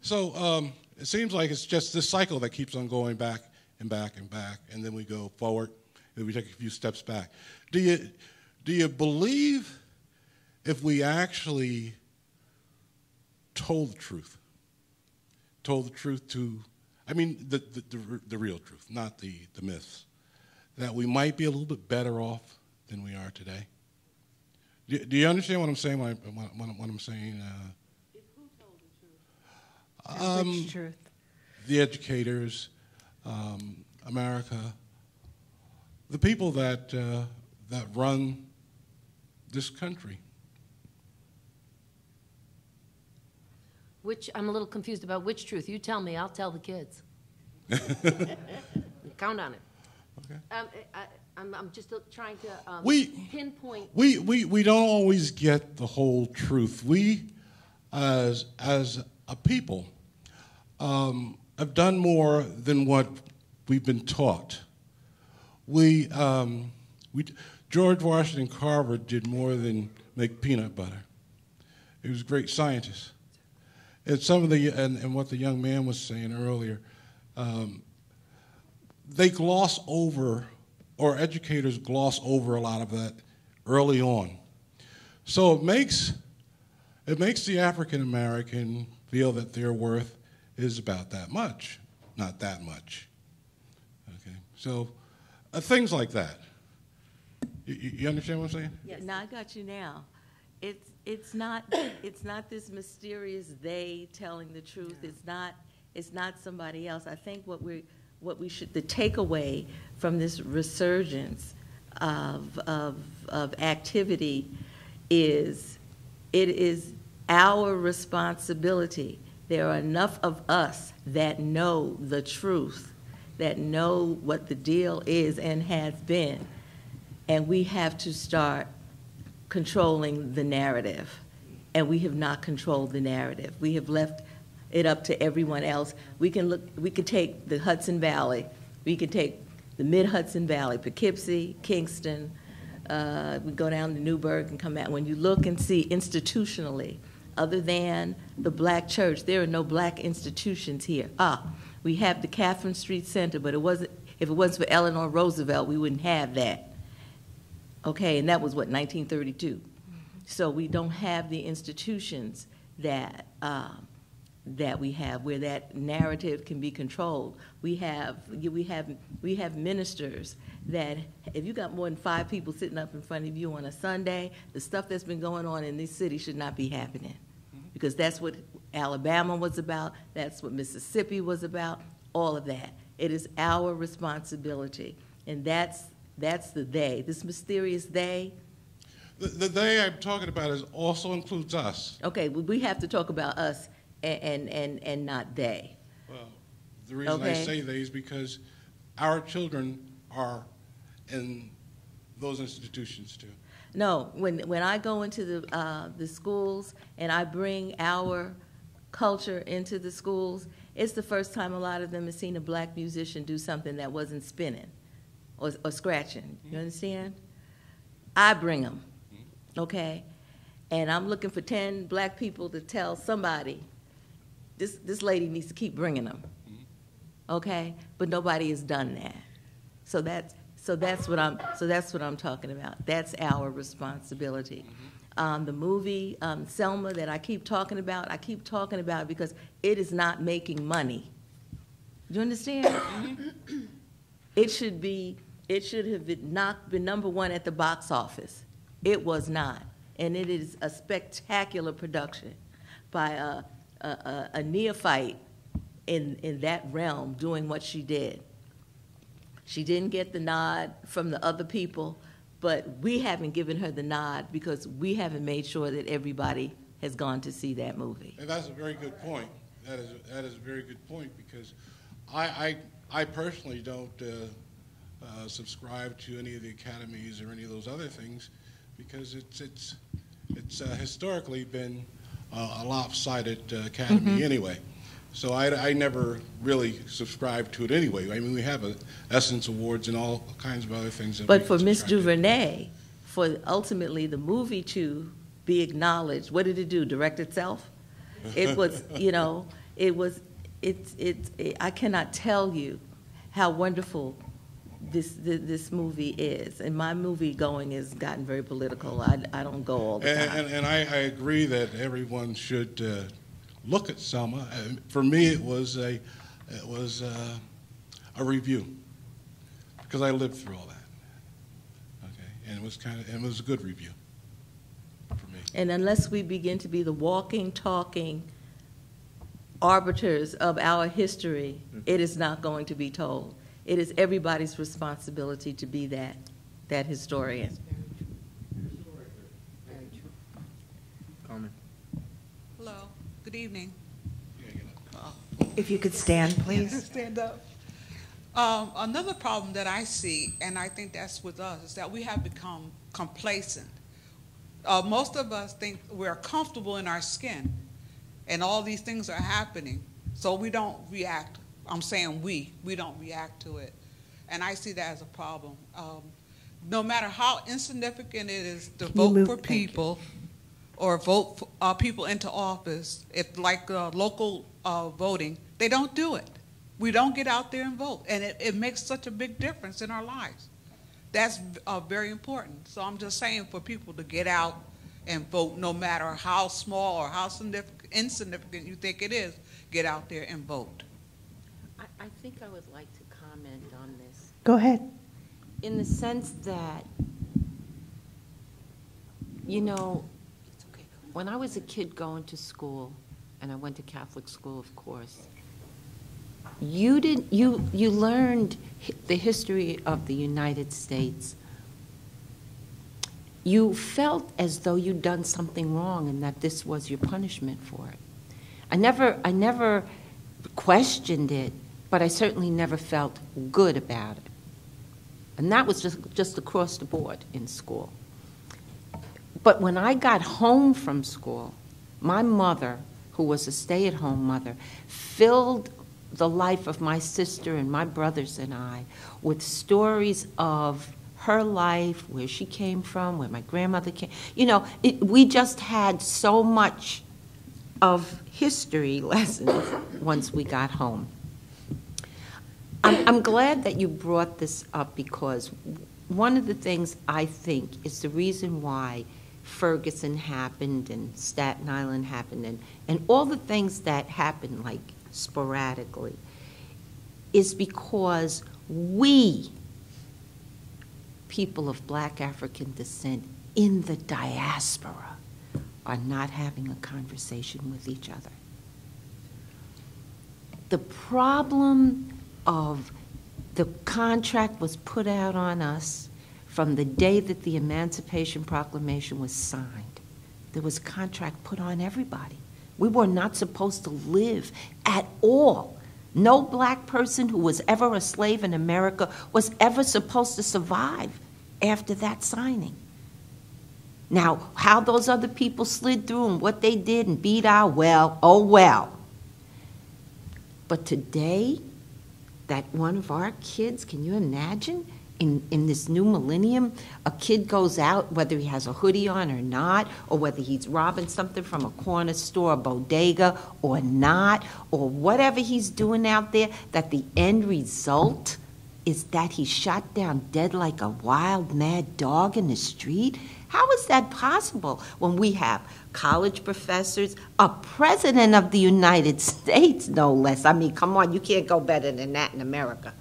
So it seems like it's just this cycle that keeps on going back and back and back, and then we go forward, and we take a few steps back. Do you believe if we actually told the truth to, I mean the real truth, not the myths, that we might be a little bit better off than we are today? Do you understand what I'm saying? What I'm saying? If who told the truth? Which truth? The educators, America, the people that run this country. I'm a little confused about which truth. You tell me, I'll tell the kids. Count on it. Okay. I'm just trying to pinpoint. We don't always get the whole truth. We, as a people, have done more than what we've been taught. George Washington Carver did more than make peanut butter. He was a great scientist. And and what the young man was saying earlier, they gloss over, or educators gloss over a lot of that early on. So it makes the African American feel that their worth is about that much, not that much. Okay, so things like that. You understand what I'm saying? Yes. No, I got you now. It's not this mysterious they telling the truth. It's not somebody else. I think what we should, the takeaway from this resurgence of activity is it is our responsibility. There are enough of us that know the truth, that know what the deal is and has been, and we have to start controlling the narrative. And we have not controlled the narrative. We have left it up to everyone else. We could take the Hudson Valley, we could take the mid-Hudson Valley, Poughkeepsie, Kingston, we go down to Newburgh and come back. When you look and see institutionally, other than the black church, there are no black institutions here. We have the Catherine Street Center, but if it wasn't for Eleanor Roosevelt, we wouldn't have that. Okay, and that was, 1932. So we don't have the institutions that we have where that narrative can be controlled. We have ministers that if you got more than 5 people sitting up in front of you on a Sunday, the stuff that's been going on in this city should not be happening, because that's what Alabama was about, that's what Mississippi was about, all of that. It is our responsibility, and that's That's the they, this mysterious they. The they I'm talking about also includes us. Okay, well, we have to talk about us and not they. Well, the reason I say they is because our children are in those institutions too. No, when I go into the schools and I bring our culture into the schools, it's the first time a lot of them have seen a black musician do something that wasn't spinning or scratching. You understand? I bring them, okay? And I'm looking for 10 black people to tell somebody, this lady needs to keep bringing them, okay? But nobody has done that. So that's what I'm talking about. That's our responsibility. The movie Selma that I keep talking about because it is not making money. Do you understand? It should have been number one at the box office. It was not, and it is a spectacular production by a neophyte in that realm doing what she did. She didn't get the nod from the other people, but we haven't given her the nod because we haven't made sure that everybody has gone to see that movie. And that's a very good point. That is a very good point because I personally don't subscribe to any of the academies or any of those other things because it's historically been a lopsided academy anyway. So I never really subscribed to it anyway. I mean, we have Essence Awards and all kinds of other things. But for Miss DuVernay, for ultimately the movie to be acknowledged, what did it do? Direct itself? It was, I cannot tell you how wonderful this movie is. And my movie going has gotten very political. I don't go all the time. And I agree that everyone should look at Selma. For me, it was a review because I lived through all that. Okay, and it was a good review for me. And unless we begin to be the walking, talking arbiters of our history, it is not going to be told. It is everybody's responsibility to be that historian. Very true. Carmen. Hello. Good evening. If you could stand, please. Stand up. Another problem that I see, and I think that's with us, is that we have become complacent. Most of us think we're comfortable in our skin, and all these things are happening, so we don't react. I'm saying we don't react to it. And I see that as a problem. No matter how insignificant it is to vote for people, or vote for, people into office, if like local voting, they don't do it. We don't get out there and vote, and it makes such a big difference in our lives. That's very important. So I'm just saying for people to get out and vote, no matter how small or how insignificant you think it is, get out there and vote. I think I would like to comment on this. Go ahead. In the sense that, when I was a kid going to school, and I went to Catholic school, of course, you learned the history of the United States. You felt as though you'd done something wrong and that this was your punishment for it. I never questioned it, but I certainly never felt good about it. And that was just across the board in school. But when I got home from school, my mother, who was a stay-at-home mother, filled the life of my sister and my brothers and I with stories of her life, where she came from, where my grandmother came. We just had so much of history lessons once we got home. I'm glad that you brought this up because one of the things I think is the reason why Ferguson happened and Staten Island happened and all the things that happened like sporadically is because we, people of black African descent in the diaspora, are not having a conversation with each other. The problem of the contract was put out on us from the day that the Emancipation Proclamation was signed, there was a contract put on everybody. We were not supposed to live at all. No black person who was ever a slave in America was ever supposed to survive after that signing. Now, how those other people slid through and what they did and beat our well, oh well. But today, that one of our kids, can you imagine? In this new millennium, a kid goes out, whether he has a hoodie on or not, or whether he's robbing something from a corner store, a bodega, or not, or whatever he's doing out there, that the end result is that he's shot down dead like a wild, mad dog in the street? How is that possible when we have college professors, a president of the United States, no less? I mean, come on, you can't go better than that in America.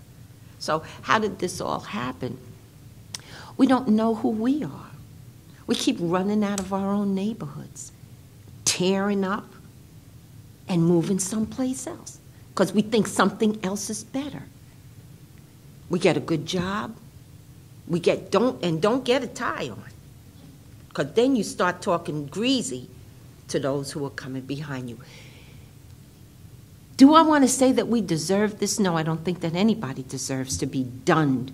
So how did this all happen? We don't know who we are. We keep running out of our own neighborhoods, tearing up and moving someplace else because we think something else is better. We get a good job. We don't get a tie on, because then you start talking greasy to those who are coming behind you. Do I want to say that we deserve this? No, I don't think that anybody deserves to be dunned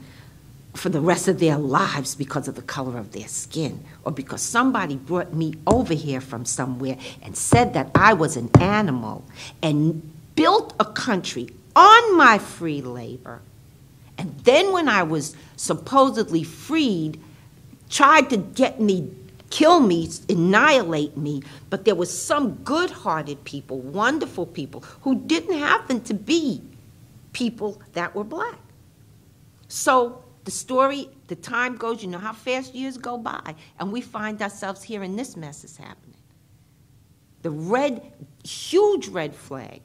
for the rest of their lives because of the color of their skin, or because somebody brought me over here from somewhere and said that I was an animal and built a country on my free labor. And then when I was supposedly freed, tried to get me, kill me, annihilate me, but there was some good-hearted people, wonderful people, who didn't happen to be people that were black. So the story, the time goes, you know how fast years go by, and we find ourselves here and this mess is happening. The huge red flag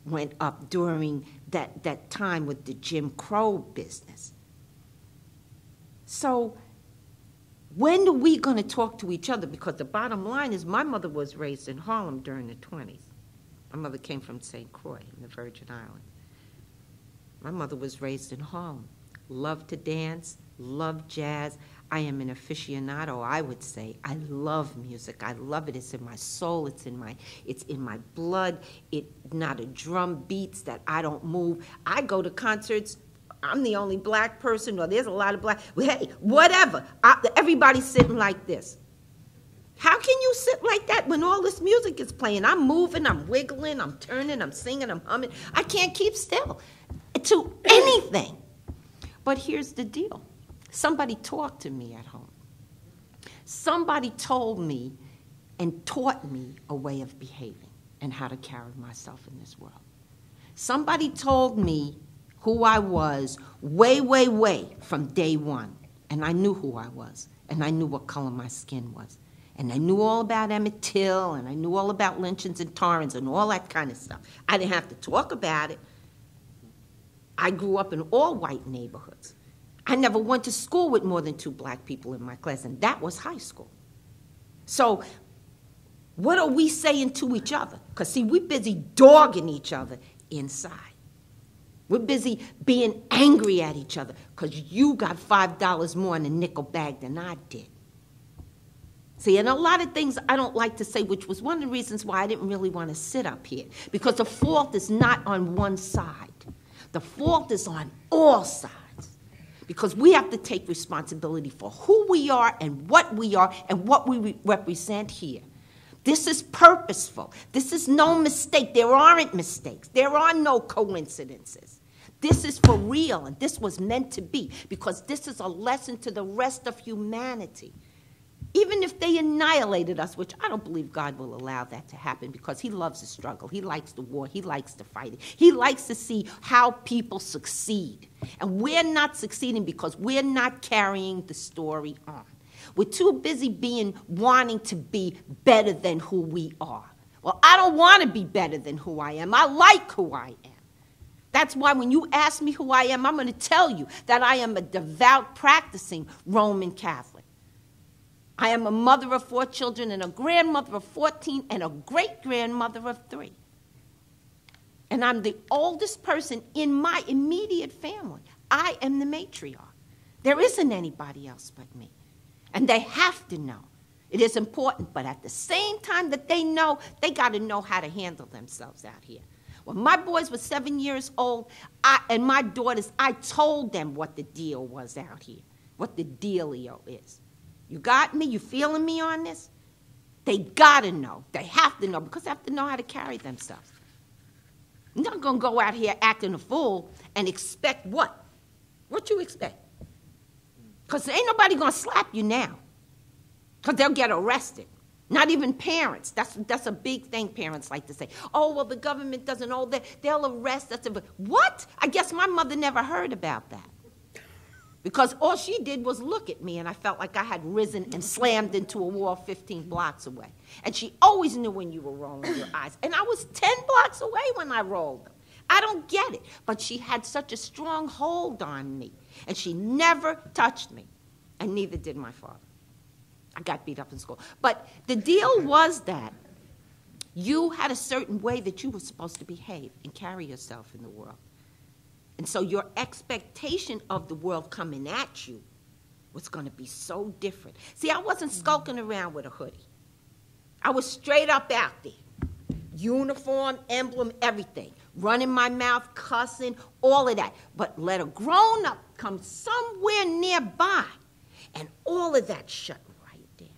went up during that time with the Jim Crow business. So when are we going to talk to each other? Because the bottom line is my mother was raised in Harlem during the 20s. My mother came from St. Croix in the Virgin Islands. My mother was raised in Harlem. Loved to dance, loved jazz. I am an aficionado, I would say. I love music. I love it. It's in my soul. It's in my blood. Not a drum beats that I don't move. I go to concerts. I'm the only black person, or there's a lot of black. Hey, whatever. Everybody's sitting like this. How can you sit like that when all this music is playing? I'm moving, I'm wiggling, I'm turning, I'm singing, I'm humming. I can't keep still to anything. But here's the deal. Somebody talked to me at home. Somebody told me and taught me a way of behaving and how to carry myself in this world. Somebody told me who I was way, way, way from day one. And I knew who I was. And I knew what color my skin was. And I knew all about Emmett Till, and I knew all about lynchings and Torrance and all that kind of stuff. I didn't have to talk about it. I grew up in all white neighborhoods. I never went to school with more than 2 black people in my class, and that was high school. So what are we saying to each other? Because, see, we're busy dogging each other inside. We're busy being angry at each other because you got $5 more in a nickel bag than I did. See, and a lot of things I don't like to say, which was one of the reasons why I didn't really want to sit up here, because the fault is not on one side. The fault is on all sides, because we have to take responsibility for who we are and what we represent here. This is purposeful. This is no mistake. There aren't mistakes. There are no coincidences. This is for real, and this was meant to be, because this is a lesson to the rest of humanity. Even if they annihilated us, which I don't believe God will allow that to happen, because he loves the struggle. He likes the war. He likes the fighting. He likes to see how people succeed. And we're not succeeding because we're not carrying the story on. We're too busy wanting to be better than who we are. Well, I don't want to be better than who I am. I like who I am. That's why when you ask me who I am, I'm going to tell you that I am a devout, practicing Roman Catholic. I am a mother of 4 children and a grandmother of 14 and a great-grandmother of 3. And I'm the oldest person in my immediate family. I am the matriarch. There isn't anybody else but me. And they have to know. It is important, but at the same time that they know, they got to know how to handle themselves out here. When my boys were 7 years old, and my daughters, I told them what the deal was out here, what the dealio is. You got me? You feeling me on this? They got to know. They have to know, because they have to know how to carry themselves. You're not going to go out here acting a fool and expect what? What you expect? Because ain't nobody going to slap you now, because they'll get arrested. Not even parents. That's a big thing parents like to say. Oh, well, the government doesn't know that. They'll arrest us. What? I guess my mother never heard about that. Because all she did was look at me, and I felt like I had risen and slammed into a wall 15 blocks away. And she always knew when you were rolling your eyes. And I was 10 blocks away when I rolled them. I don't get it. But she had such a strong hold on me. And she never touched me. And neither did my father. I got beat up in school. But the deal was that you had a certain way that you were supposed to behave and carry yourself in the world. And so your expectation of the world coming at you was going to be so different. See, I wasn't skulking around with a hoodie. I was straight up out there. Uniform, emblem, everything. Running my mouth, cussing, all of that. But let a grown-up come somewhere nearby, and all of that shut right down.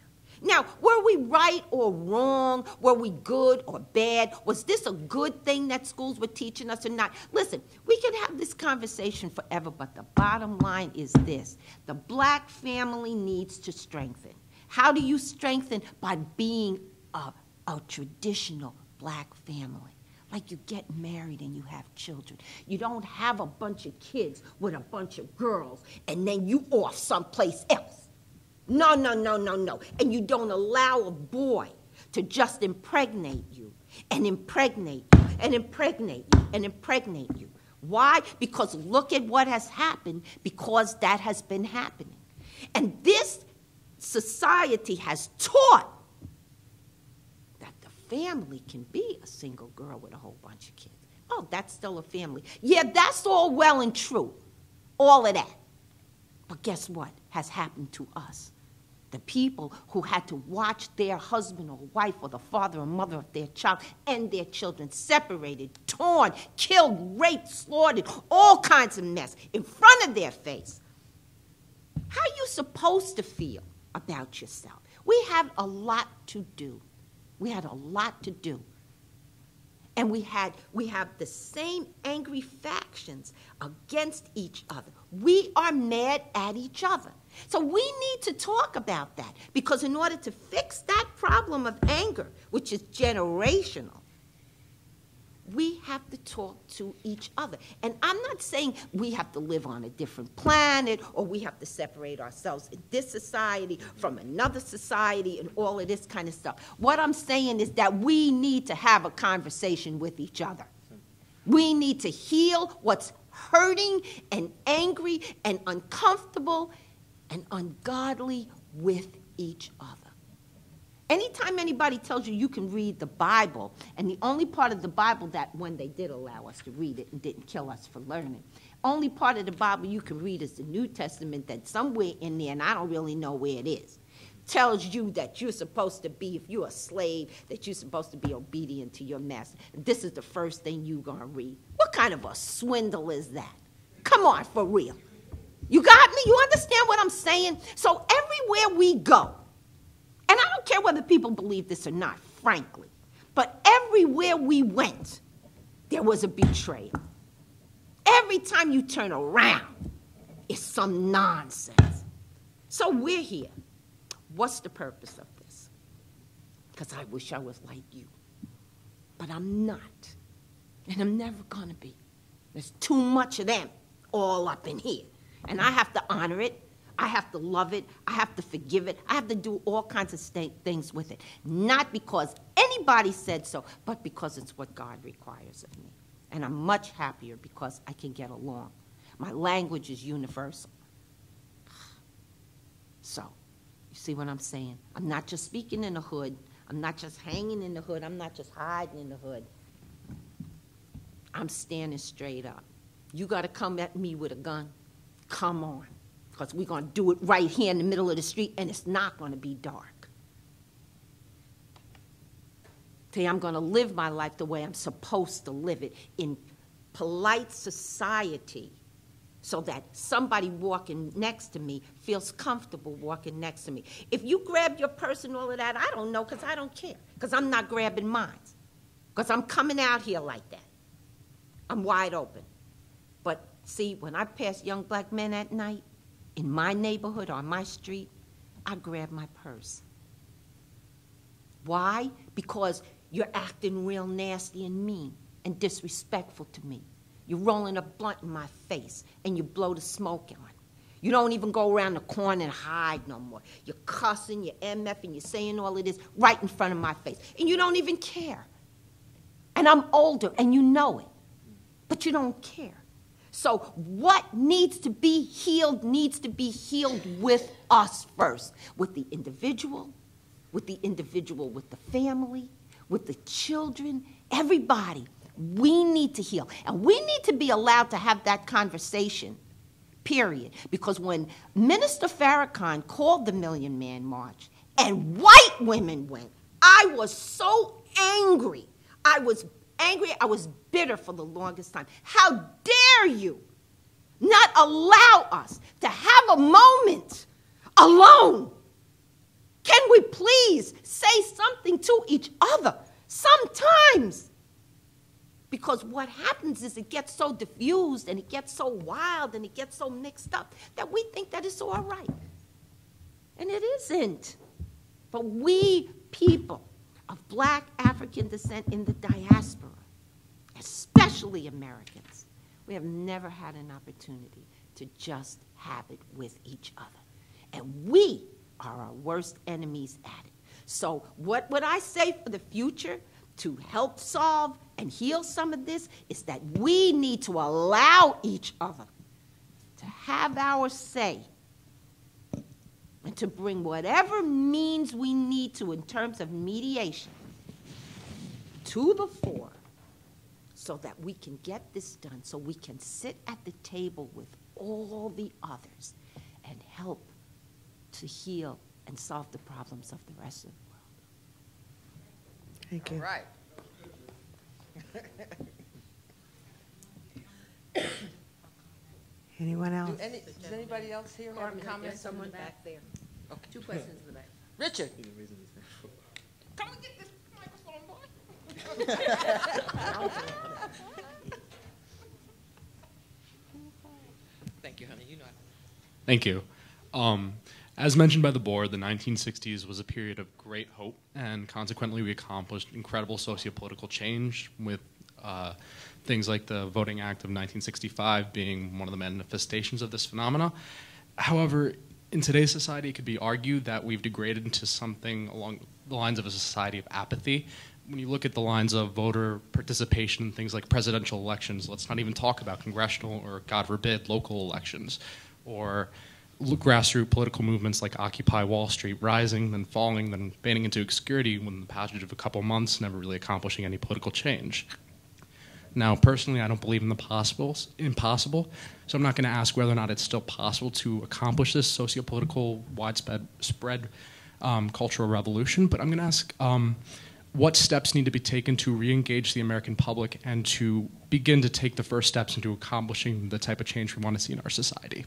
Now, were we right or wrong? Were we good or bad? Was this a good thing that schools were teaching us or not? Listen, we could have this conversation forever, but the bottom line is this. The black family needs to strengthen. How do you strengthen? By being a traditional black family. Like you get married and you have children. You don't have a bunch of kids with a bunch of girls and then you off someplace else. No, no, no, no, no. And you don't allow a boy to just impregnate you and impregnate you and impregnate you and impregnate you. Why? Because look at what has happened, because that has been happening. And this society has taught family can be a single girl with a whole bunch of kids. Oh, that's still a family. Yeah, that's all well and true. All of that. But guess what has happened to us? The people who had to watch their husband or wife or the father or mother of their child and their children separated, torn, killed, raped, slaughtered, all kinds of mess in front of their face. How are you supposed to feel about yourself? We have a lot to do. We had a lot to do. And we have the same angry factions against each other. We are mad at each other. So we need to talk about that, because in order to fix that problem of anger, which is generational, we have to talk to each other. And I'm not saying we have to live on a different planet or we have to separate ourselves in this society from another society and all of this kind of stuff. What I'm saying is that we need to have a conversation with each other. We need to heal what's hurting and angry and uncomfortable and ungodly with each other. Anytime anybody tells you you can read the Bible, and the only part of the Bible that, when they did allow us to read it and didn't kill us for learning, only part of the Bible you can read is the New Testament, that somewhere in there, and I don't really know where it is, tells you that you're supposed to be, if you're a slave, that you're supposed to be obedient to your master. And this is the first thing you're going to read. What kind of a swindle is that? Come on, for real. You got me? You understand what I'm saying? So everywhere we go, and I don't care whether people believe this or not, frankly, but everywhere we went, there was a betrayal. Every time you turn around, it's some nonsense. So we're here. What's the purpose of this? Because I wish I was like you. But I'm not. And I'm never going to be. There's too much of them all up in here. And I have to honor it. I have to love it. I have to forgive it. I have to do all kinds of things with it. Not because anybody said so, but because it's what God requires of me. And I'm much happier because I can get along. My language is universal. So, you see what I'm saying? I'm not just speaking in the hood. I'm not just hanging in the hood. I'm not just hiding in the hood. I'm standing straight up. You got to come at me with a gun? Come on. because we're going to do it right here in the middle of the street, and it's not going to be dark. See, I'm going to live my life the way I'm supposed to live it in polite society, so that somebody walking next to me feels comfortable walking next to me. If you grab your purse and all of that, I don't know, because I don't care, because I'm not grabbing mine, because I'm coming out here like that. I'm wide open. But see, when I pass young black men at night, in my neighborhood, on my street, I grab my purse. Why? Because you're acting real nasty and mean and disrespectful to me. You're rolling a blunt in my face, and you blow the smoke on. You don't even go around the corner and hide no more. You're cussing, you're MFing, you're saying all of this right in front of my face, and you don't even care. And I'm older, and you know it, but you don't care. So what needs to be healed with us first, with the individual with the family, with the children, everybody. We need to heal. And we need to be allowed to have that conversation, period. Because when Minister Farrakhan called the Million Man March and white women went, I was so angry. I was bitter for the longest time. How dare you not allow us to have a moment alone? Can we please say something to each other sometimes? Because what happens is it gets so diffused and it gets so wild and it gets so mixed up that we think that it's all right. And it isn't. But we people of black African descent in the diaspora, especially Americans, we have never had an opportunity to just have it with each other. And we are our worst enemies at it. So what would I say for the future to help solve and heal some of this is that we need to allow each other to have our say and to bring whatever means we need to in terms of mediation to the fore so that we can get this done, so we can sit at the table with all the others and help to heal and solve the problems of the rest of the world. Thank you. All right. Anyone else? Does anybody else here have a comment? There's someone back there. Okay. 2 questions in the back. Richard. Come and get this microphone, boy. Thank you, honey. You know. Thank you. As mentioned by the board, the 1960s was a period of great hope, and consequently we accomplished incredible sociopolitical change with things like the Voting Act of 1965 being one of the manifestations of this phenomena. However, in today's society, it could be argued that we've degraded into something along the lines of a society of apathy. When you look at the lines of voter participation in things like presidential elections, let's not even talk about congressional or, God forbid, local elections, or grassroots political movements like Occupy Wall Street rising, then falling, then fading into obscurity within the passage of a couple months, never really accomplishing any political change. Now, personally, I don't believe in the impossible, so I'm not going to ask whether or not it's still possible to accomplish this sociopolitical, widespread cultural revolution, but I'm going to ask what steps need to be taken to re-engage the American public and to begin to take the first steps into accomplishing the type of change we want to see in our society.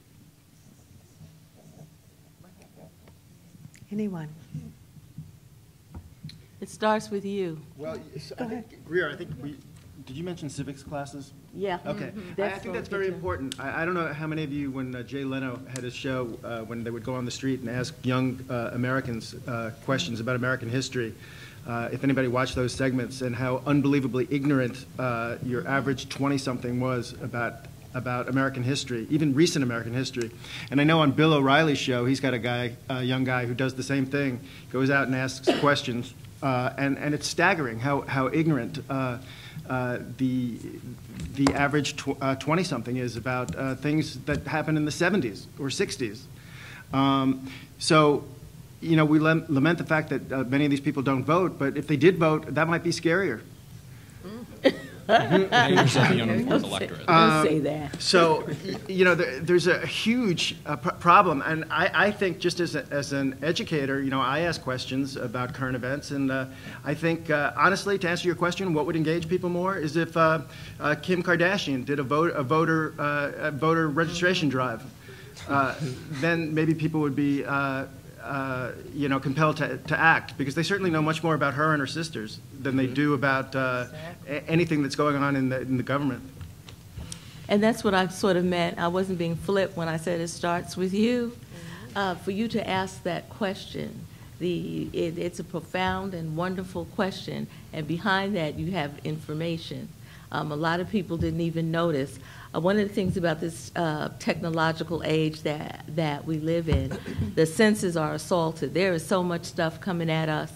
Anyone? It starts with you. Well, Greer, I think did you mention civics classes? Yeah. Okay. I think that's very important. I don't know how many of you, when Jay Leno had his show, when they would go on the street and ask young Americans questions about American history, if anybody watched those segments, and how unbelievably ignorant your average 20-something was about American history, even recent American history. And I know on Bill O'Reilly's show, he's got a young guy who does the same thing, goes out and asks questions, and it's staggering how ignorant the average 20-something is about things that happened in the 70s or 60s. So, you know, we lament the fact that many of these people don't vote, but if they did vote, that might be scarier. Now you're just the uniformed electorate. Don't say that. So, you know, there's a huge problem, and I think just as an educator, you know, I ask questions about current events, and I think, honestly, to answer your question, what would engage people more is if Kim Kardashian did a voter registration drive. Then maybe people would be, you know, compelled to act, because they certainly know much more about her and her sisters than they do about anything that's going on in the government. And that's what I sort of meant. I wasn't being flip when I said it starts with you. For you to ask that question, it's a profound and wonderful question, and behind that you have information. A lot of people didn't even notice. One of the things about this technological age that we live in, the senses are assaulted. There is so much stuff coming at us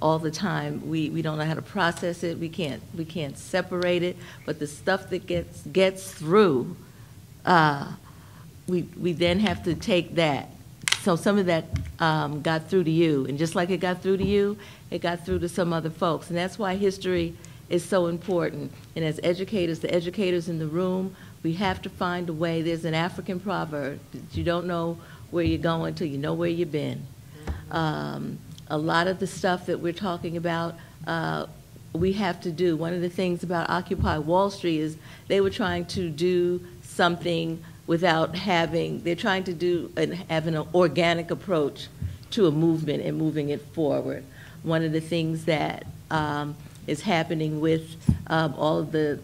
all the time. We don't know how to process it. We can't separate it. But the stuff that gets through, we then have to take that. So some of that got through to you, and just like it got through to you, it got through to some other folks, and that's why history is so important. And as educators, the educators in the room, we have to find a way. There's an African proverb that you don't know where you're going till you know where you've been. A lot of the stuff that we're talking about, we have to do. One of the things about Occupy Wall Street is they were trying to do something without having, they're trying to have an organic approach to a movement and moving it forward. One of the things that is happening with all of the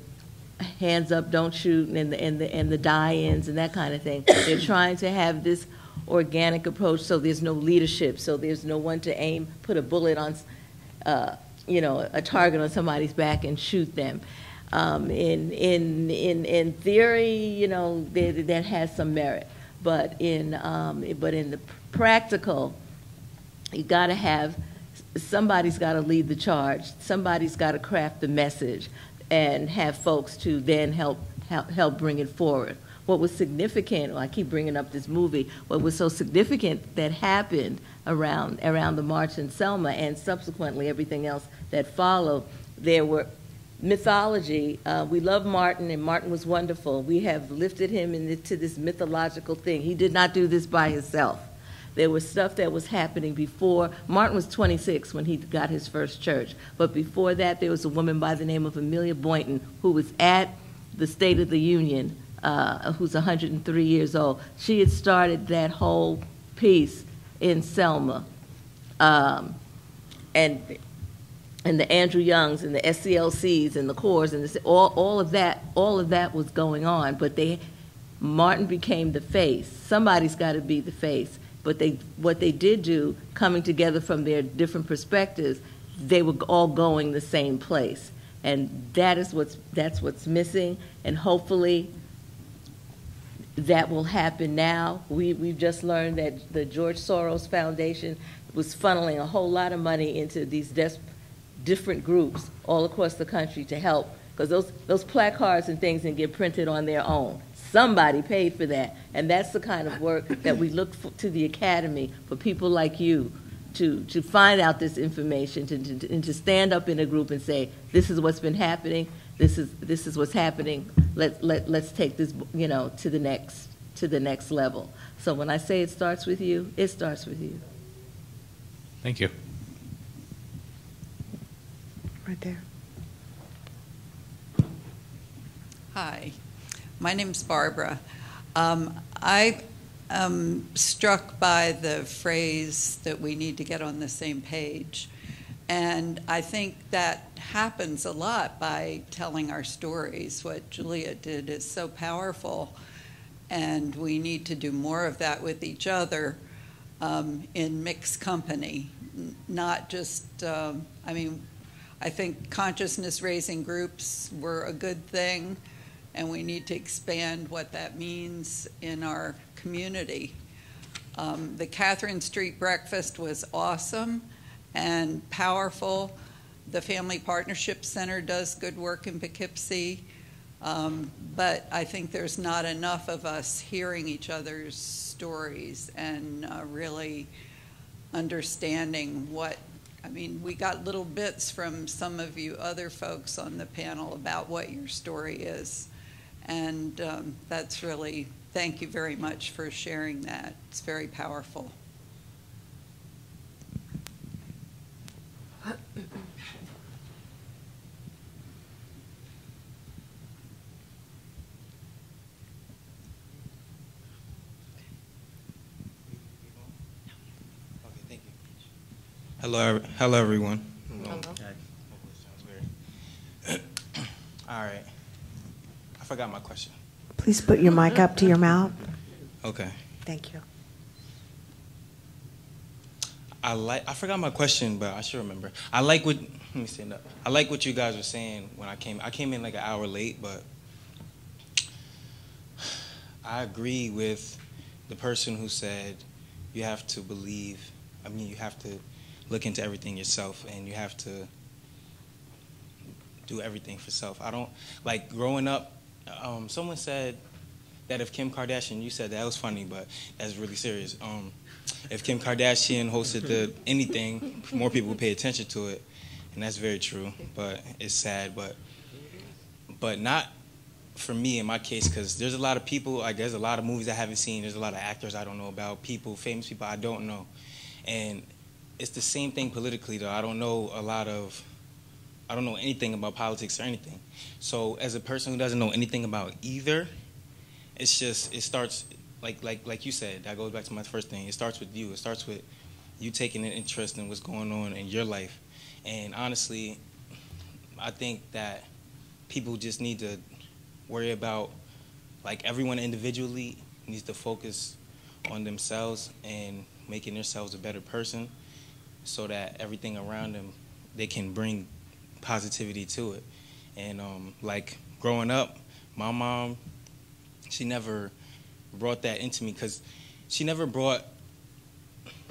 hands up, don't shoot, and the die-ins and that kind of thing. They're trying to have this organic approach, so there's no leadership, so there's no one to put a bullet on, you know, a target on somebody's back and shoot them. In theory, you know, that has some merit, but in the practical, you got to have, somebody's got to lead the charge. Somebody's got to craft the message and have folks to then help bring it forward. What was significant, well, I keep bringing up this movie, what was so significant that happened around the march in Selma and subsequently everything else that followed, there were mythology. We love Martin, and Martin was wonderful. We have lifted him into this mythological thing. He did not do this by himself. There was stuff that was happening before. Martin was 26 when he got his first church. But before that, there was a woman by the name of Amelia Boynton who was at the State of the Union, who's 103 years old. She had started that whole piece in Selma. And the Andrew Youngs and the SCLCs and the Corps and all of that was going on. But Martin became the face. Somebody's got to be the face. But what they did do, coming together from their different perspectives, they were all going the same place, and that's what's missing. And hopefully, that will happen now. We've just learned that the George Soros Foundation was funneling a whole lot of money into these different groups all across the country to help, because those placards and things didn't get printed on their own. Somebody paid for that, and that's the kind of work that we look to the Academy for people like you to find out this information, and to stand up in a group and say, this is what's been happening, this is what's happening. Let's take this, you know, to the next level. So when I say it starts with you, it starts with you. Thank you. Right there. Hi. My name's Barbara. I am struck by the phrase that we need to get on the same page. And I think that happens a lot by telling our stories. What Julia did is so powerful, and we need to do more of that with each other in mixed company, not just, I think consciousness-raising groups were a good thing, and we need to expand what that means in our community. The Catherine Street Breakfast was awesome and powerful. The Family Partnership Center does good work in Poughkeepsie, but I think there's not enough of us hearing each other's stories and really understanding what I mean, we got little bits from some of you other folks on the panel about what your story is. And that's really, thank you very much for sharing that. It's very powerful. Hello, everyone. Hello. All right. I forgot my question. Please put your mic up to your mouth. Okay. Thank you. I forgot my question, but I should remember. Let me stand up. I like what you guys were saying when I came. I came in like an hour late, but I agree with the person who said you have to believe. I mean, you have to look into everything yourself, and you have to do everything for self. I don't, like, growing up, someone said that if Kim Kardashian, you said that was funny, but that's really serious. If Kim Kardashian hosted anything, more people would pay attention to it, and that's very true, but it's sad, but not for me in my case, because there's a lot of people, like, there's a lot of movies I haven't seen, there's a lot of actors I don't know about, people, famous people I don't know, and it's the same thing politically, though. I don't know anything about politics or anything. So as a person who doesn't know anything about either, it starts, like you said, that goes back to my first thing. It starts with you. It starts with you taking an interest in what's going on in your life. And honestly, I think that people just need to worry about, like, everyone individually needs to focus on themselves and making themselves a better person, so that everything around them, they can bring positivity to it. And like growing up, my mom, she never brought that into me, because she never brought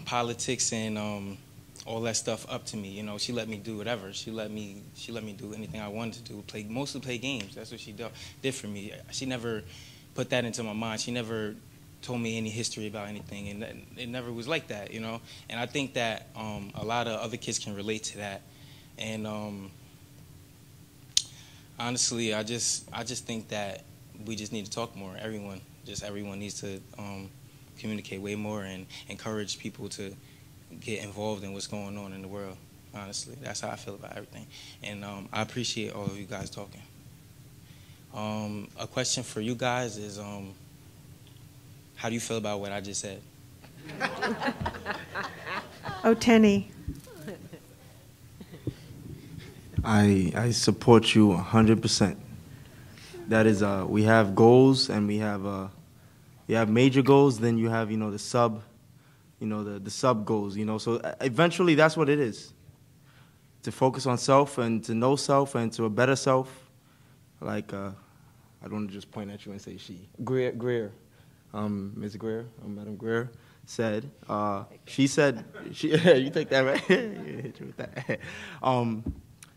politics and all that stuff up to me. You know, she let me do whatever. She let me do anything I wanted to do. Mostly play games. That's what she did for me. She never put that into my mind. She never told me any history about anything, and it never was like that, you know. And I think that a lot of other kids can relate to that. And honestly, I just think that we just need to talk more. Everyone needs to communicate way more and encourage people to get involved in what's going on in the world. Honestly, that's how I feel about everything. And I appreciate all of you guys talking. A question for you guys is, how do you feel about what I just said? Oh, Tenny. I support you 100%. That is, we have goals, and we have major goals. Then you have, the sub, the sub goals. So eventually, that's what it is. To focus on self and to know self and to a better self. Like, I don't want to just point at you and say she. Greer. Ms. Greer, Madam Greer, said, you take that, right? Hit you with that.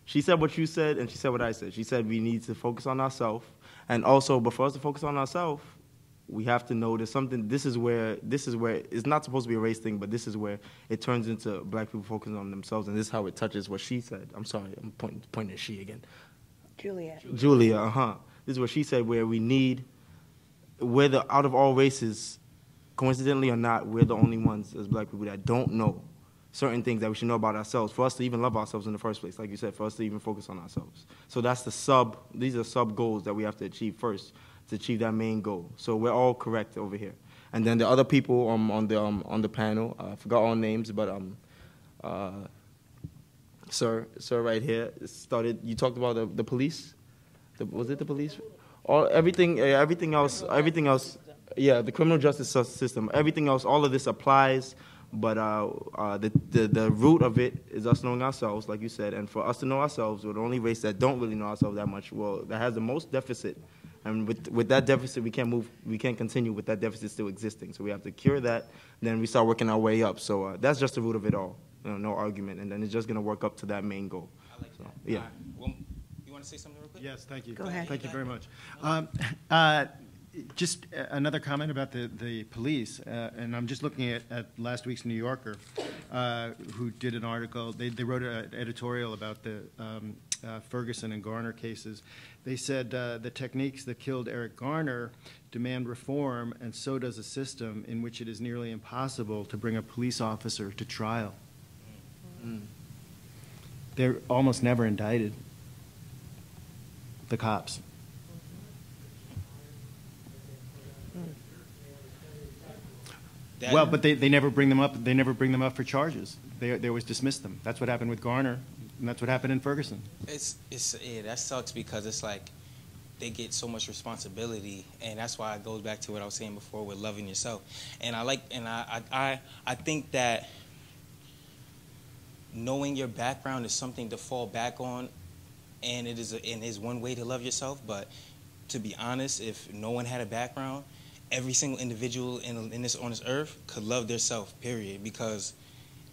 She said what you said, and she said what I said. She said we need to focus on ourselves, and also, but for us to focus on ourselves, we have to know there's something. This is where it's not supposed to be a race thing, but this is where it turns into black people focusing on themselves, and this is how it touches what she said. I'm sorry, I'm pointing at she again. Julia, This is what she said, where we need. Out of all races, coincidentally or not, we're the only ones as black people that don't know certain things that we should know about ourselves, for us to even love ourselves in the first place, like you said, for us to even focus on ourselves. So that's these are sub goals that we have to achieve first to achieve that main goal. So we're all correct over here. And then the other people on the panel, I forgot all names, but sir right here started. You talked about the police. Was it the police? Everything else. Yeah, the criminal justice system. Everything else, all of this applies, but the root of it is us knowing ourselves, like you said. And for us to know ourselves, we're the only race that don't really know ourselves that much. Well, that has the most deficit, and with that deficit, we can't continue with that deficit still existing. So we have to cure that. Then we start working our way up. So that's just the root of it all. No argument, and then it's just gonna work up to that main goal. I like that. Yeah. Well, you want to say something real quick? Yes, thank you. Go ahead. Thank you very much. Just another comment about the police, and I'm just looking at last week's New Yorker, who did an article. They wrote an editorial about the Ferguson and Garner cases. They said the techniques that killed Eric Garner demand reform, and so does a system in which it is nearly impossible to bring a police officer to trial. They're almost never indicted, the cops. Well, but they never bring them up. They never bring them up for charges. They always dismiss them. That's what happened with Garner, and that's what happened in Ferguson. Yeah, that sucks because it's like they get so much responsibility, and that's why it goes back to what I was saying before with loving yourself. And I think that knowing your background is something to fall back on, and it is one way to love yourself. But to be honest, if no one had a background, every single individual on this earth could love their self, period, because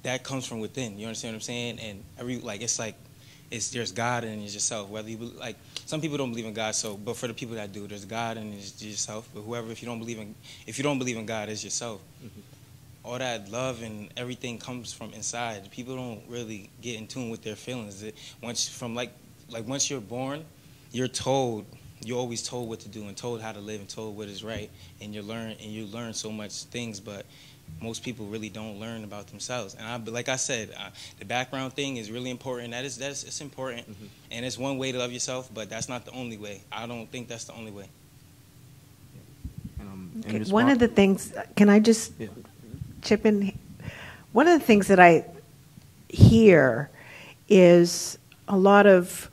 that comes from within. You understand what I'm saying? And there's God and it's yourself. Whether you like, some people don't believe in God, but for the people that do, there's God and it's yourself. But if you don't believe in God, it's yourself. Mm-hmm. All that love and everything comes from inside. People don't really get in tune with their feelings. Once you're born, you're always told what to do and told how to live and told what is right, and you learn so much things, but most people really don't learn about themselves. And like I said, the background thing is really important. It's important, mm-hmm. And it's one way to love yourself, but that's not the only way. I don't think that's the only way. Okay. One of the things, can I just chip in? One of the things that I hear is a lot of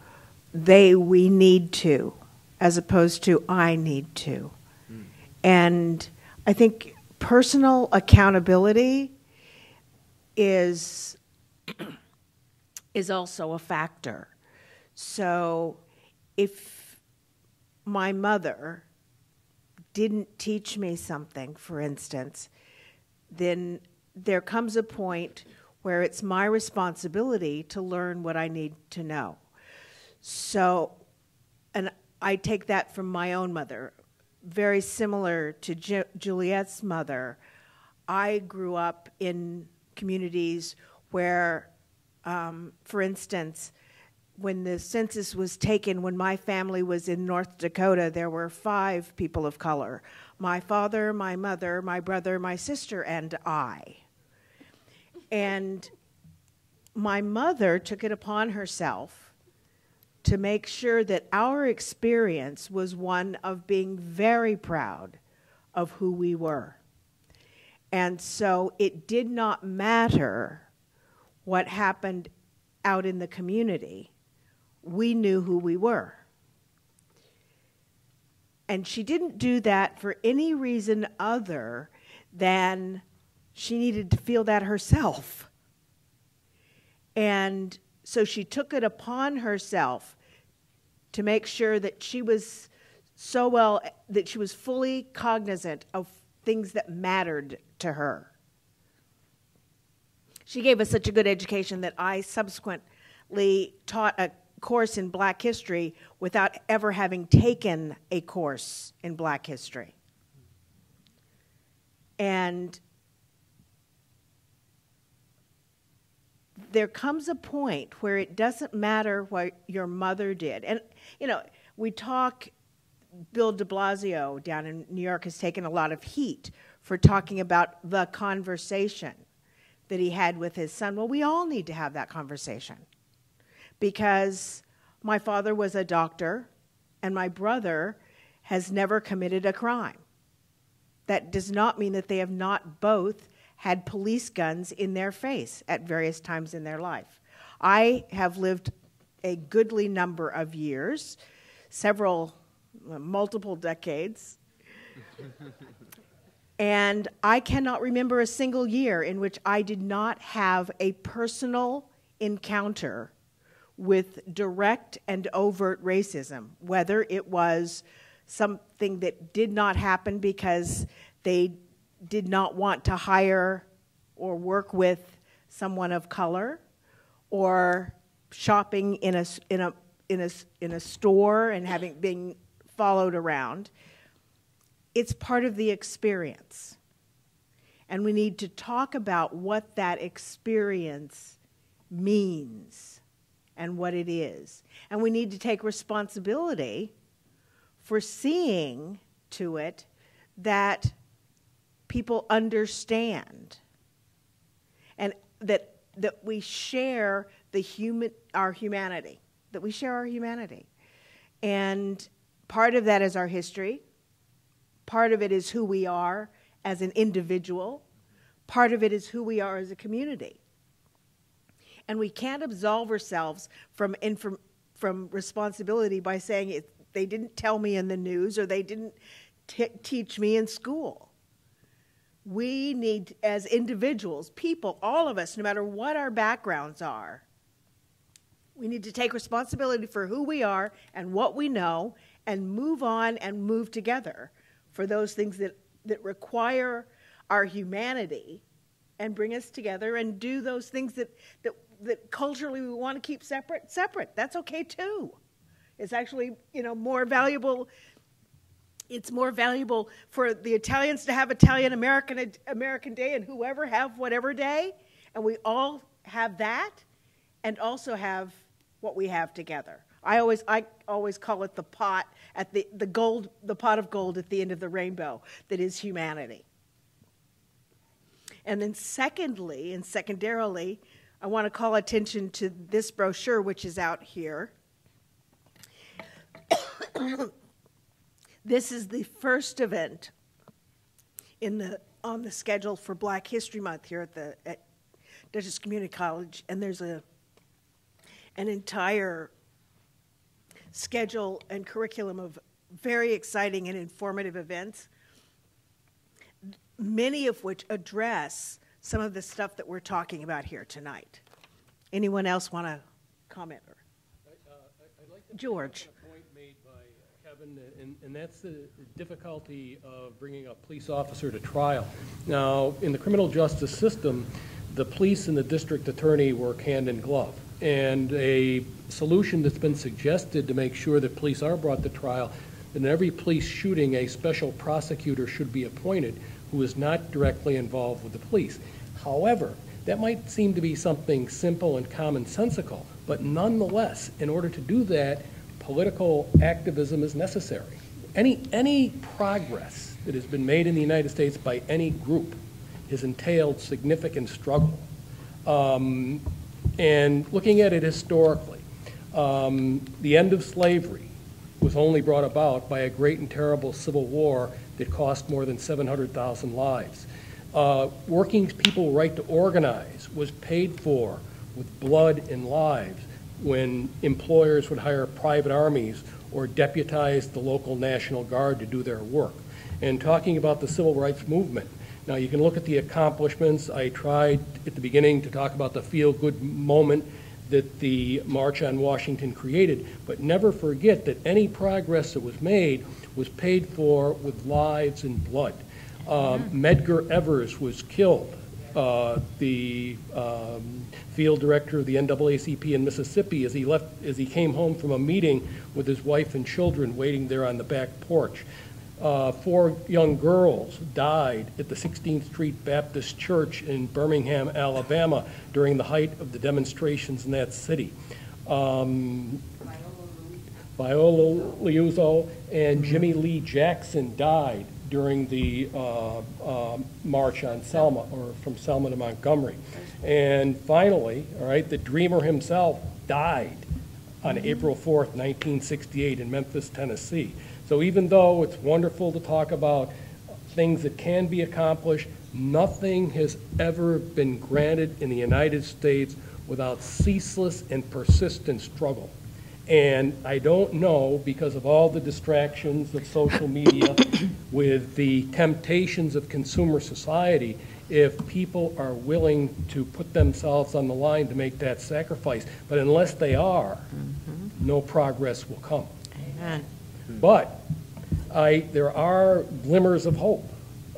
we need to, as opposed to I need to. And I think personal accountability is also a factor. So if my mother didn't teach me something, for instance, then there comes a point where it's my responsibility to learn what I need to know. So, and I take that from my own mother. Very similar to Juliet's mother, I grew up in communities where, for instance, when the census was taken, when my family was in North Dakota, there were 5 people of color. My father, my mother, my brother, my sister, and I. And my mother took it upon herself to make sure that our experience was one of being very proud of who we were. And so it did not matter what happened out in the community. We knew who we were. And she didn't do that for any reason other than she needed to feel that herself. And so she took it upon herself to make sure that she was that she was fully cognizant of things that mattered to her. She gave us such a good education that I subsequently taught a course in Black history without ever having taken a course in Black history. And there comes a point where it doesn't matter what your mother did. And, we talk, Bill de Blasio down in New York has taken a lot of heat for talking about the conversation that he had with his son. Well, we all need to have that conversation because my father was a doctor and my brother has never committed a crime. That does not mean that they have not both had police guns in their face at various times in their life. I have lived a goodly number of years, multiple decades, and I cannot remember a single year in which I did not have a personal encounter with direct and overt racism, whether it was something that did not happen because they did not want to hire or work with someone of color, or shopping in a store and being followed around. It's part of the experience. And we need to talk about what that experience means and what it is. And we need to take responsibility for seeing to it that people understand and that we share our humanity, that we share our humanity. And part of that is our history. Part of it is who we are as an individual. Part of it is who we are as a community. And we can't absolve ourselves from responsibility by saying they didn't tell me in the news or they didn't teach me in school. We need, as individuals, people, all of us, no matter what our backgrounds are, we need to take responsibility for who we are and what we know and move on and move together for those things that require our humanity and bring us together and do those things that culturally we want to keep separate. That's okay too. It's actually, more valuable. It's more valuable for the Italians to have Italian American Day and whoever have whatever day, and we all have that, and also have what we have together. I always call it the pot at the pot of gold at the end of the rainbow that is humanity. And then secondly and secondarily, I want to call attention to this brochure, which is out here. This is the first event on the schedule for Black History Month here at Dutchess Community College, and there's an entire schedule and curriculum of very exciting and informative events, many of which address some of the stuff that we're talking about here tonight. Anyone else want to comment? I'd like to George. a point made by Kevin, and that's the difficulty of bringing a police officer to trial. Now, in the criminal justice system, the police and the district attorney work hand in glove. And a solution that's been suggested to make sure that police are brought to trial, in every police shooting, a special prosecutor should be appointed who is not directly involved with the police. However, that might seem to be something simple and commonsensical, but nonetheless, in order to do that, political activism is necessary. Any progress that has been made in the United States by any group has entailed significant struggle. And looking at it historically, the end of slavery was only brought about by a great and terrible civil war that cost more than 700,000 lives. Working people's right to organize was paid for with blood and lives when employers would hire private armies or deputize the local National Guard to do their work. And talking about the civil rights movement, now you can look at the accomplishments. I tried at the beginning to talk about the feel-good moment that the March on Washington created, but never forget that any progress that was made was paid for with lives and blood. Medgar Evers was killed, the field director of the NAACP in Mississippi, as he came home from a meeting with his wife and children waiting there on the back porch. 4 young girls died at the 16th Street Baptist Church in Birmingham, Alabama, during the height of the demonstrations in that city. Viola Liuzzo and Jimmy Lee Jackson died during the march on Selma, or from Selma to Montgomery. And finally, all right, the dreamer himself died on April 4th, 1968 in Memphis, Tennessee. So even though it's wonderful to talk about things that can be accomplished, nothing has ever been granted in the United States without ceaseless and persistent struggle. And I don't know, because of all the distractions of social media, with the temptations of consumer society, if people are willing to put themselves on the line to make that sacrifice. But unless they are, no progress will come. Amen. But there are glimmers of hope.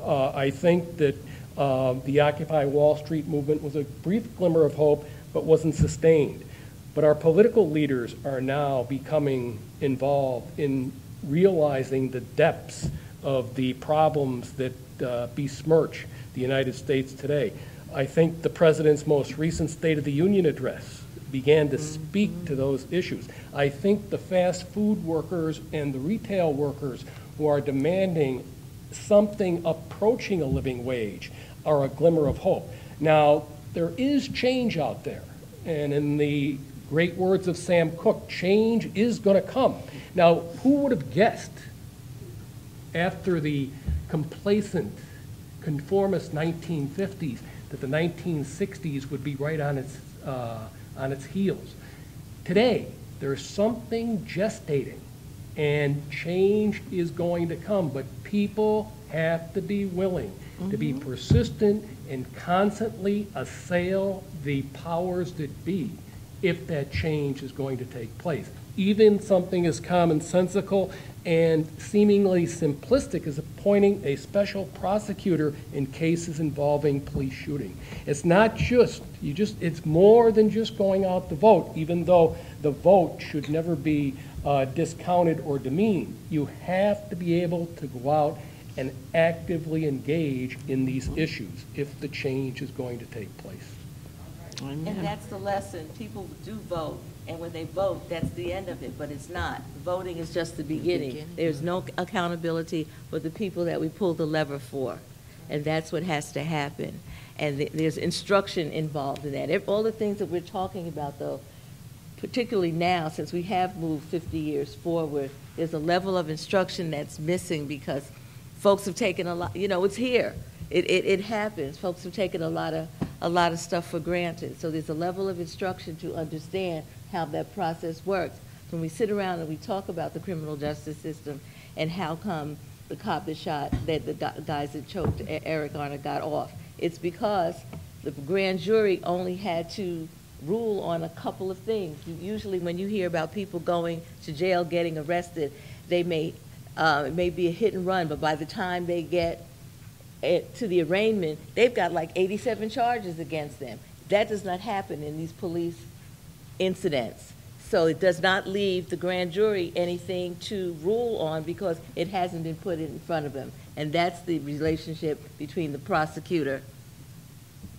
I think that the Occupy Wall Street movement was a brief glimmer of hope, but wasn't sustained. But our political leaders are now becoming involved in realizing the depths of the problems that besmirch the United States today. I think the President's most recent State of the Union address began to speak to those issues. I think the fast food workers and the retail workers who are demanding something approaching a living wage are a glimmer of hope. Now, there is change out there, and in the great words of Sam Cooke, change is going to come. Now, who would have guessed after the complacent, conformist 1950s that the 1960s would be right on its heels? Today, there's something gestating, and change is going to come, but people have to be willing to be persistent and constantly assail the powers that be if that change is going to take place. Even something as commonsensical and seemingly simplistic as appointing a special prosecutor in cases involving police shooting. It's not just, it's more than just going out to vote, even though the vote should never be discounted or demeaned. You have to be able to go out and actively engage in these issues if the change is going to take place. And that's the lesson. People do vote, and when they vote, that's the end of it, but it's not. Voting is just the beginning. There's no accountability for the people that we pull the lever for, and that's what has to happen. And there's instruction involved in that. All the things that we're talking about, though, particularly now, since we have moved 50 years forward, there's a level of instruction that's missing because folks have taken a lot, it's here. It happens. Folks have taken a lot of stuff for granted. So there's a level of instruction to understand how that process works. When we sit around and we talk about the criminal justice system and how come the cop that shot, that the guys that choked Eric Garner got off, it's because the grand jury only had to rule on a couple of things. Usually when you hear about people going to jail, getting arrested, it may be a hit and run, but by the time they get to the arraignment, they've got like 87 charges against them. That does not happen in these police incidents. So it does not leave the grand jury anything to rule on because it hasn't been put in front of them. And that's the relationship between the prosecutor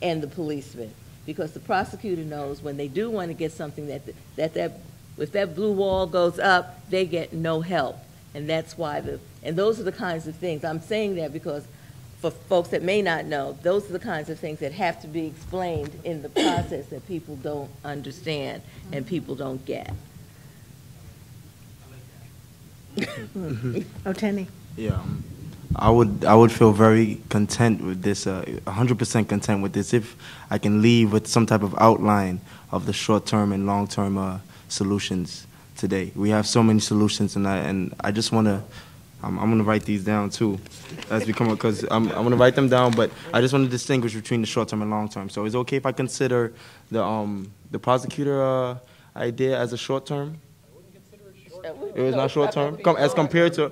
and the policeman. Because the prosecutor knows when they do want to get something if that blue wall goes up, they get no help. And that's why and those are the kinds of things. I'm saying that because for folks that may not know, those are the kinds of things that have to be explained in the process that people don't understand and people don't get. Oteni. Yeah, I would feel very content with this, 100% content with this, if I can leave with some type of outline of the short-term and long-term solutions today. We have so many solutions, and I just want to. I'm going to write these down too, as we come up, because I'm going to write them down. But I just want to distinguish between the short term and long term. So is it okay if I consider the prosecutor idea as a short term? It was not short term. As compared to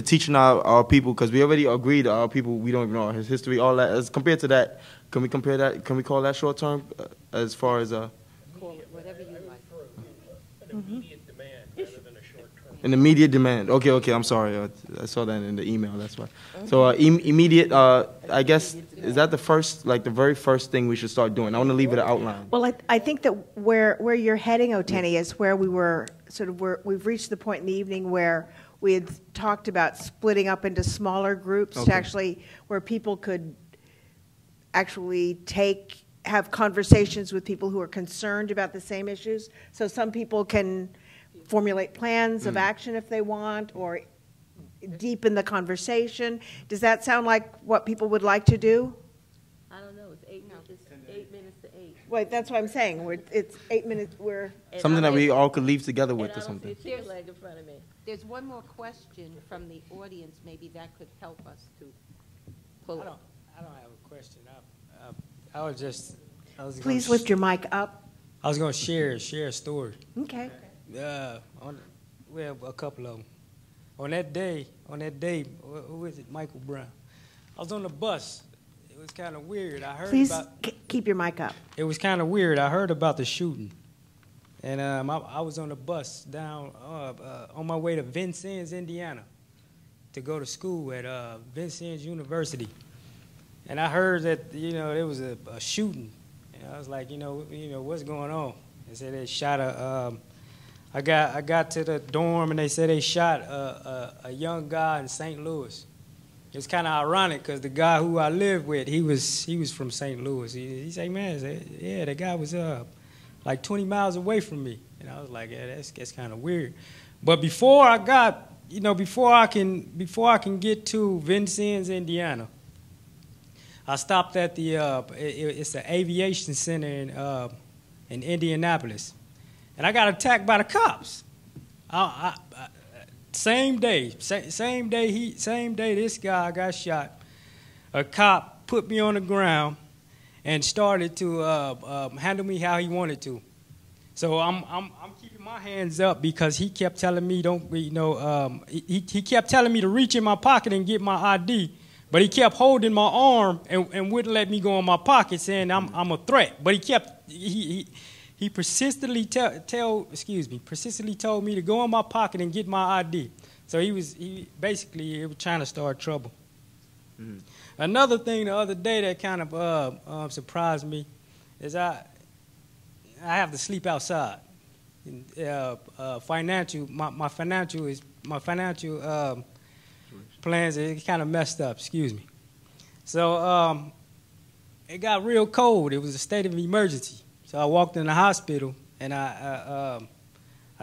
teaching our people, because we already agreed our people, we don't even know his history, all that. As compared to that, can we compare that? Can we call that short term as far as Call it whatever you like. Immediate demand rather than a short term. An immediate demand. Okay, I'm sorry. I saw that in the email, that's why. So immediate, I guess, is that the very first thing we should start doing? I want to leave it an outline. Well, I think that where you're heading, Oteni, is where we were we've reached the point in the evening where we had talked about splitting up into smaller groups to actually, where people could actually have conversations with people who are concerned about the same issues. So some people can formulate plans of action if they want, or deepen the conversation. Does that sound like what people would like to do? I don't know. It's 8 minutes to 8. Wait, that's what I'm saying. It's 8 minutes. Something that we all could leave together with or something. Leg in front of me. There's one more question from the audience. Maybe that could help us to pull it. I don't have a question. I was Please lift your mic up. I was going to share a story. Okay. We have a couple of them. On that day, who is it? Michael Brown. I was on the bus. It was kind of weird. I heard Please keep your mic up. It was kind of weird. I heard about the shooting, and I was on the bus down on my way to Vincennes, Indiana, to go to school at Vincennes University. And I heard that, there was a shooting. And I was like, what's going on? They said they shot I got to the dorm and they said they shot a young guy in St. Louis. It's kind of ironic because the guy who I lived with, he was from St. Louis. He said, man, yeah, the guy was like 20 miles away from me. And I was like, yeah, that's kind of weird. But before I can get to Vincennes, Indiana, I stopped at it's the aviation center in Indianapolis. And I got attacked by the cops. Same day this guy got shot. A cop put me on the ground and started to handle me how he wanted to. So I'm keeping my hands up because he kept telling me he kept telling me to reach in my pocket and get my ID, but he kept holding my arm and wouldn't let me go in my pocket, saying I'm a threat. But he persistently persistently told me to go in my pocket and get my ID. So he was trying to start trouble. Mm-hmm. Another thing the other day that kind of surprised me is I have to sleep outside. My financial plans are kind of messed up. Excuse me. So it got real cold. It was a state of emergency. So I walked in the hospital and I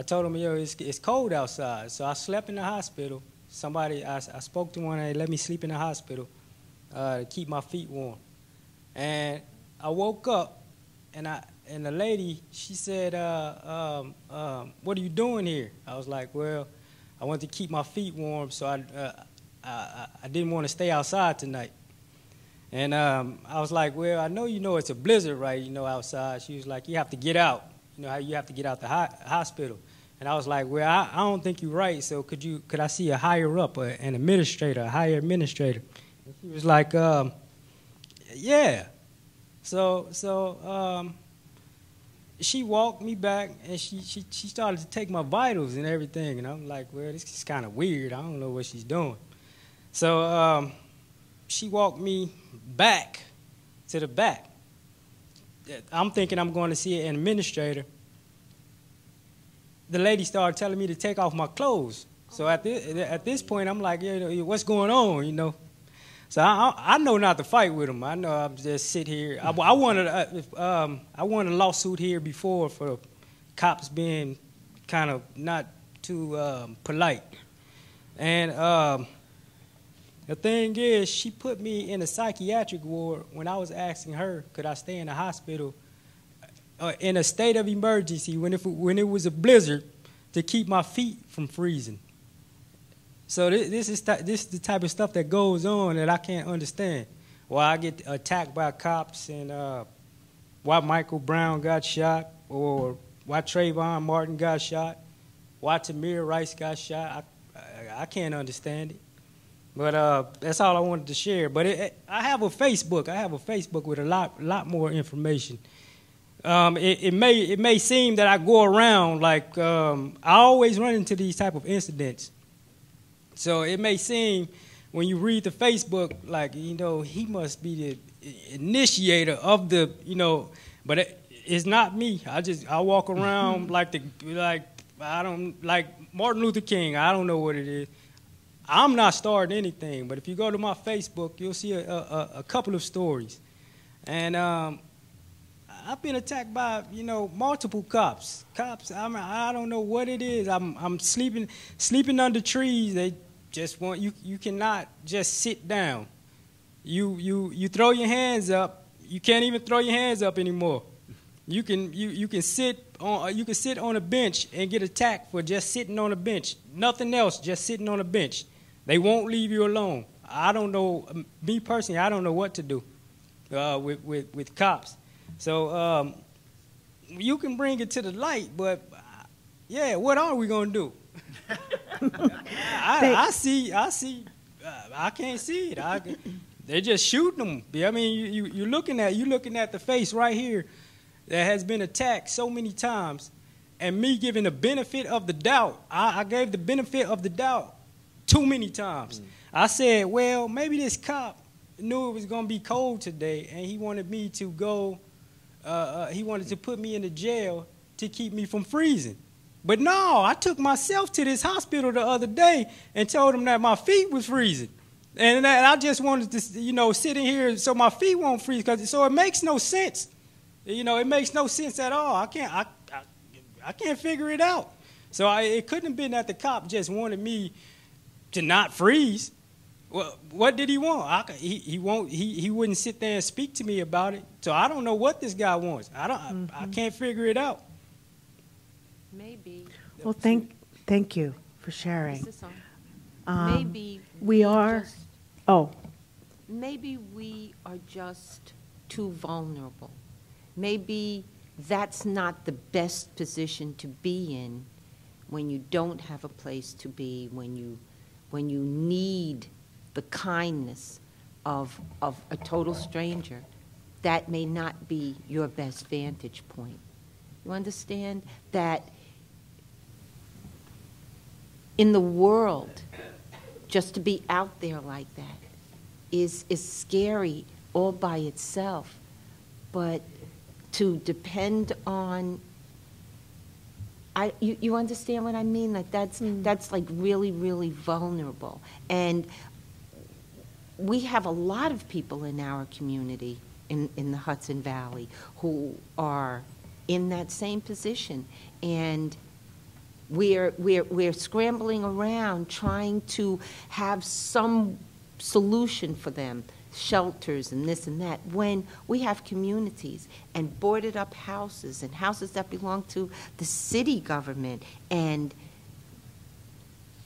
told them, it's cold outside. So I slept in the hospital. I spoke to one, and let me sleep in the hospital to keep my feet warm. And I woke up, and the lady, she said, what are you doing here? I was like, well, I want to keep my feet warm, so I didn't want to stay outside tonight. And I was like, well, I know it's a blizzard, right, outside. She was like, you have to get out. How you have to get out the hospital. And I was like, well, I don't think you're right, so could I see a higher up, an administrator, a higher administrator? And she was like, yeah. So she walked me back, and she started to take my vitals and everything. And I'm like, well, this is kind of weird. I don't know what she's doing. So she walked me back to the back. I'm thinking I'm going to see an administrator. The lady started telling me to take off my clothes. So at this point, I'm like, what's going on, So I know not to fight with them. I know I'm just sit here. I won a lawsuit here before for cops being kind of not too polite. And the thing is, she put me in a psychiatric ward when I was asking her, could I stay in the hospital in a state of emergency when it was a blizzard to keep my feet from freezing. So this is the type of stuff that goes on that I can't understand. Why I get attacked by cops and why Michael Brown got shot or why Trayvon Martin got shot, why Tamir Rice got shot. I can't understand it. But that's all I wanted to share. But I have a Facebook. I have a Facebook with a lot more information. It may seem that I go around like I always run into these type of incidents. So it may seem when you read the Facebook like he must be the initiator of the but it's not me. I walk around like I don't like Martin Luther King. I don't know what it is. I'm not starting anything, but if you go to my Facebook, you'll see a couple of stories. And I've been attacked by, multiple cops. I don't know what it is. I'm sleeping under trees. They just want you cannot just sit down. You throw your hands up. You can't even throw your hands up anymore. You can sit on a bench and get attacked for just sitting on a bench. Nothing else, just sitting on a bench. They won't leave you alone. I don't know. Me personally, I don't know what to do with cops. So you can bring it to the light, but what are we gonna do? I see. I can't see it. They're just shooting them. I mean, you're looking at the face right here that has been attacked so many times, and me giving the benefit of the doubt. I gave the benefit of the doubt too many times. I said, well, maybe this cop knew it was going to be cold today, and he wanted me to go, he wanted to put me in the jail to keep me from freezing. But no, I took myself to this hospital the other day and told them that my feet was freezing. And that I just wanted to, you know, sit in here so my feet won't freeze. So it makes no sense. You know, it makes no sense at all. I can't figure it out. So it couldn't have been that the cop just wanted me to not freeze. Well, what did he want? He wouldn't sit there and speak to me about it. So I don't know what this guy wants. I can't figure it out. Maybe. Well, thank you for sharing. Maybe we are. Maybe we are just too vulnerable. Maybe that's not the best position to be in when you don't have a place to be, when you need the kindness of a total stranger. That may not be your best vantage point. You understand that in the world, just to be out there like that is scary all by itself. But to depend on, you understand what I mean? Like that's like really, really vulnerable. And we have a lot of people in our community in the Hudson Valley who are in that same position. And we're scrambling around trying to have some solution for them, shelters and this and that, when we have communities and boarded up houses and houses that belong to the city government. And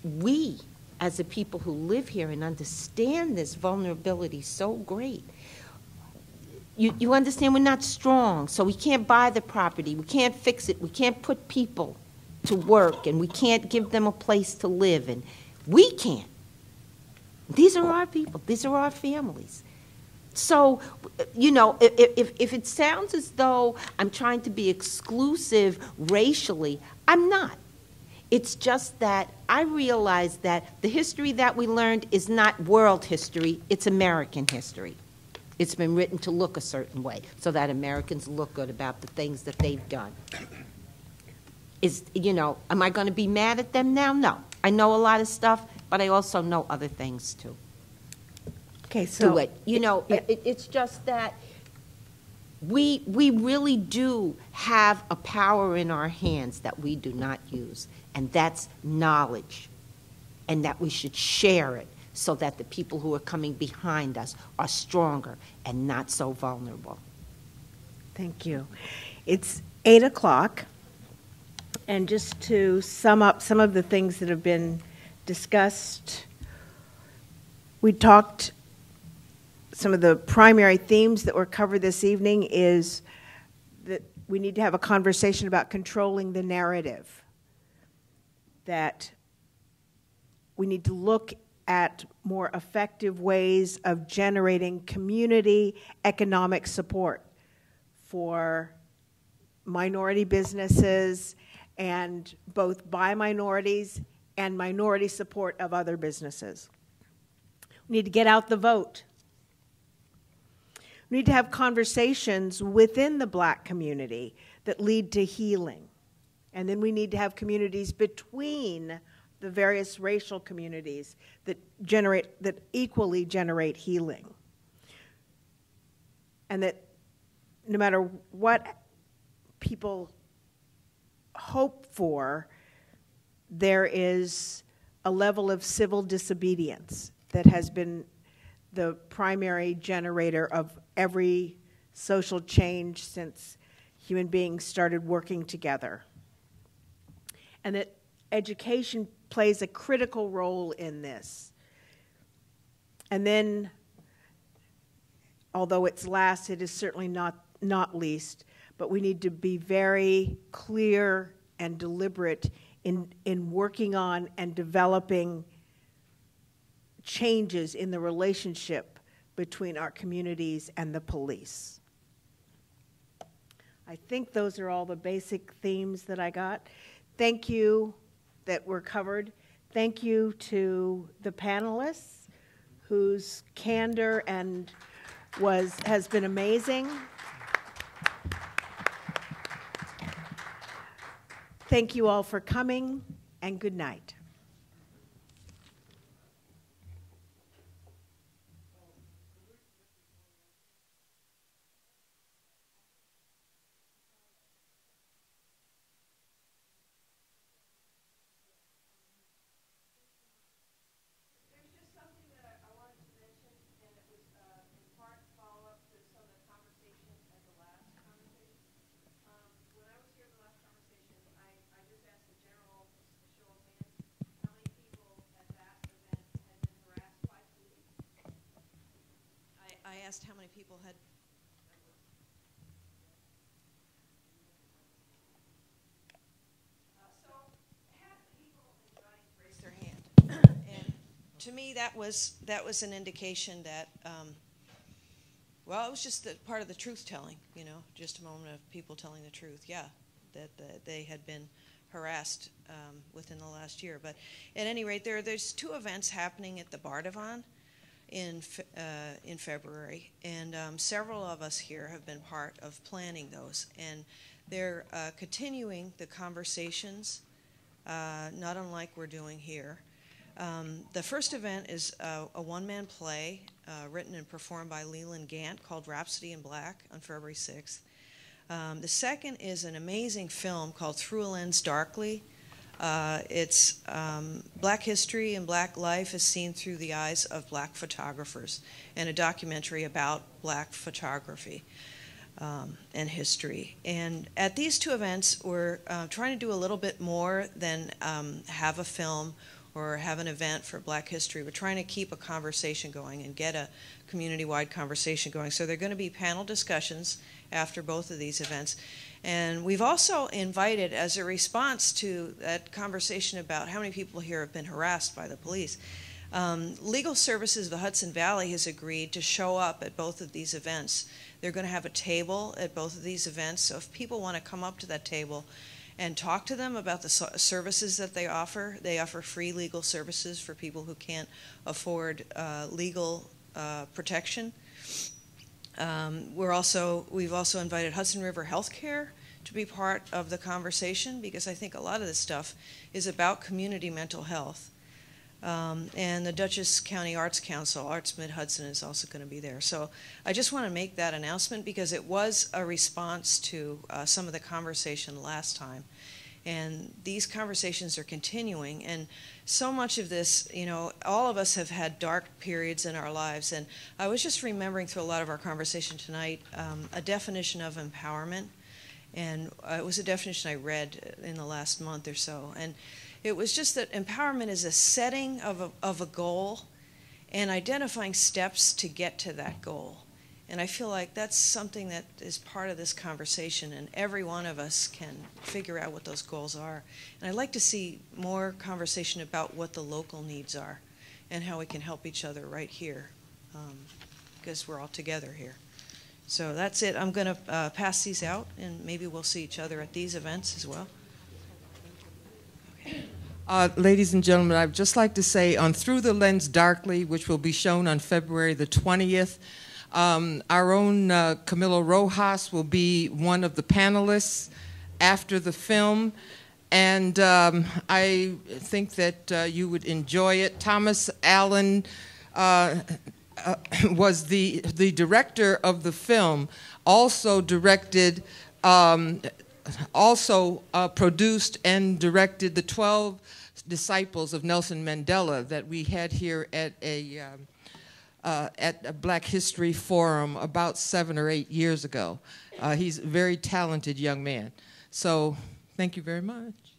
we, as the people who live here and understand this vulnerability so great, you understand we're not strong, so we can't buy the property, we can't fix it, we can't put people to work, and we can't give them a place to live, and we can't. These are our people. These are our families. So, you know, if it sounds as though I'm trying to be exclusive racially, I'm not. It's just that I realize that the history that we learned is not world history, it's American history. It's been written to look a certain way so that Americans look good about the things that they've done. You know, am I going to be mad at them now? No. I know a lot of stuff, but I also know other things too. Okay, so you know, it's just that we really do have a power in our hands that we do not use, and that's knowledge, and that we should share it so that the people who are coming behind us are stronger and not so vulnerable. Thank you. It's 8 o'clock. And just to sum up some of the things that have been discussed, we talked, some of the primary themes that were covered this evening is that we need to have a conversation about controlling the narrative, that we need to look at more effective ways of generating community economic support for minority businesses, and both by minorities and minority support of other businesses. We need to get out the vote. We need to have conversations within the Black community that lead to healing. And then we need to have communities between the various racial communities that equally generate healing. And that no matter what people hope for, there is a level of civil disobedience that has been the primary generator of every social change since human beings started working together. And that education plays a critical role in this. And then, although it's last, it is certainly not least, but we need to be very clear and deliberate in working on and developing changes in the relationship between our communities and the police. I think those are all the basic themes that I got. Thank you that were covered. Thank you to the panelists whose candor and has been amazing. Thank you all for coming, and good night. I asked how many people had. So half the people in the audience raised their hand, and to me that was an indication that, well, it was just part of the truth telling. You know, just a moment of people telling the truth. Yeah, that they had been harassed within the last year. But at any rate, there's 2 events happening at the Bardavon in February, and several of us here have been part of planning those, and they're continuing the conversations, not unlike we're doing here. The first event is a one-man play written and performed by Leland Gant called Rhapsody in Black on February 6th. The second is an amazing film called Through a Lens Darkly. It's Black history and Black life is seen through the eyes of Black photographers, and a documentary about Black photography and history. And at these 2 events, we're trying to do a little bit more than have a film or have an event for Black history. We're trying to keep a conversation going and get a community-wide conversation going. So there are going to be panel discussions after both of these events. And we've also invited, as a response to that conversation about how many people here have been harassed by the police, Legal Services of the Hudson Valley has agreed to show up at both of these events. They're going to have a table at both of these events, so if people want to come up to that table and talk to them about the services that they offer free legal services for people who can't afford legal protection. We've also invited Hudson River Healthcare to be part of the conversation, because I think a lot of this stuff is about community mental health. And the Dutchess County Arts Council, Arts Mid-Hudson, is also going to be there. So I just want to make that announcement because it was a response to some of the conversation last time. And these conversations are continuing. And so much of this, you know, all of us have had dark periods in our lives. And I was just remembering through a lot of our conversation tonight a definition of empowerment. And it was a definition I read in the last month or so. And it was just that empowerment is a setting of a goal and identifying steps to get to that goal. And I feel like that's something that is part of this conversation, and every one of us can figure out what those goals are. And I'd like to see more conversation about what the local needs are and how we can help each other right here, because we're all together here. So that's it. I'm going to pass these out, and maybe we'll see each other at these events as well. Ladies and gentlemen, I'd just like to say on Through the Lens Darkly, which will be shown on February the 20th, our own Camilo Rojas will be one of the panelists after the film, and I think that you would enjoy it. Thomas Allen was the director of the film, also directed, produced and directed the 12 Disciples of Nelson Mandela that we had here at a Black History Forum about 7 or 8 years ago. He's a very talented young man. So thank you very much.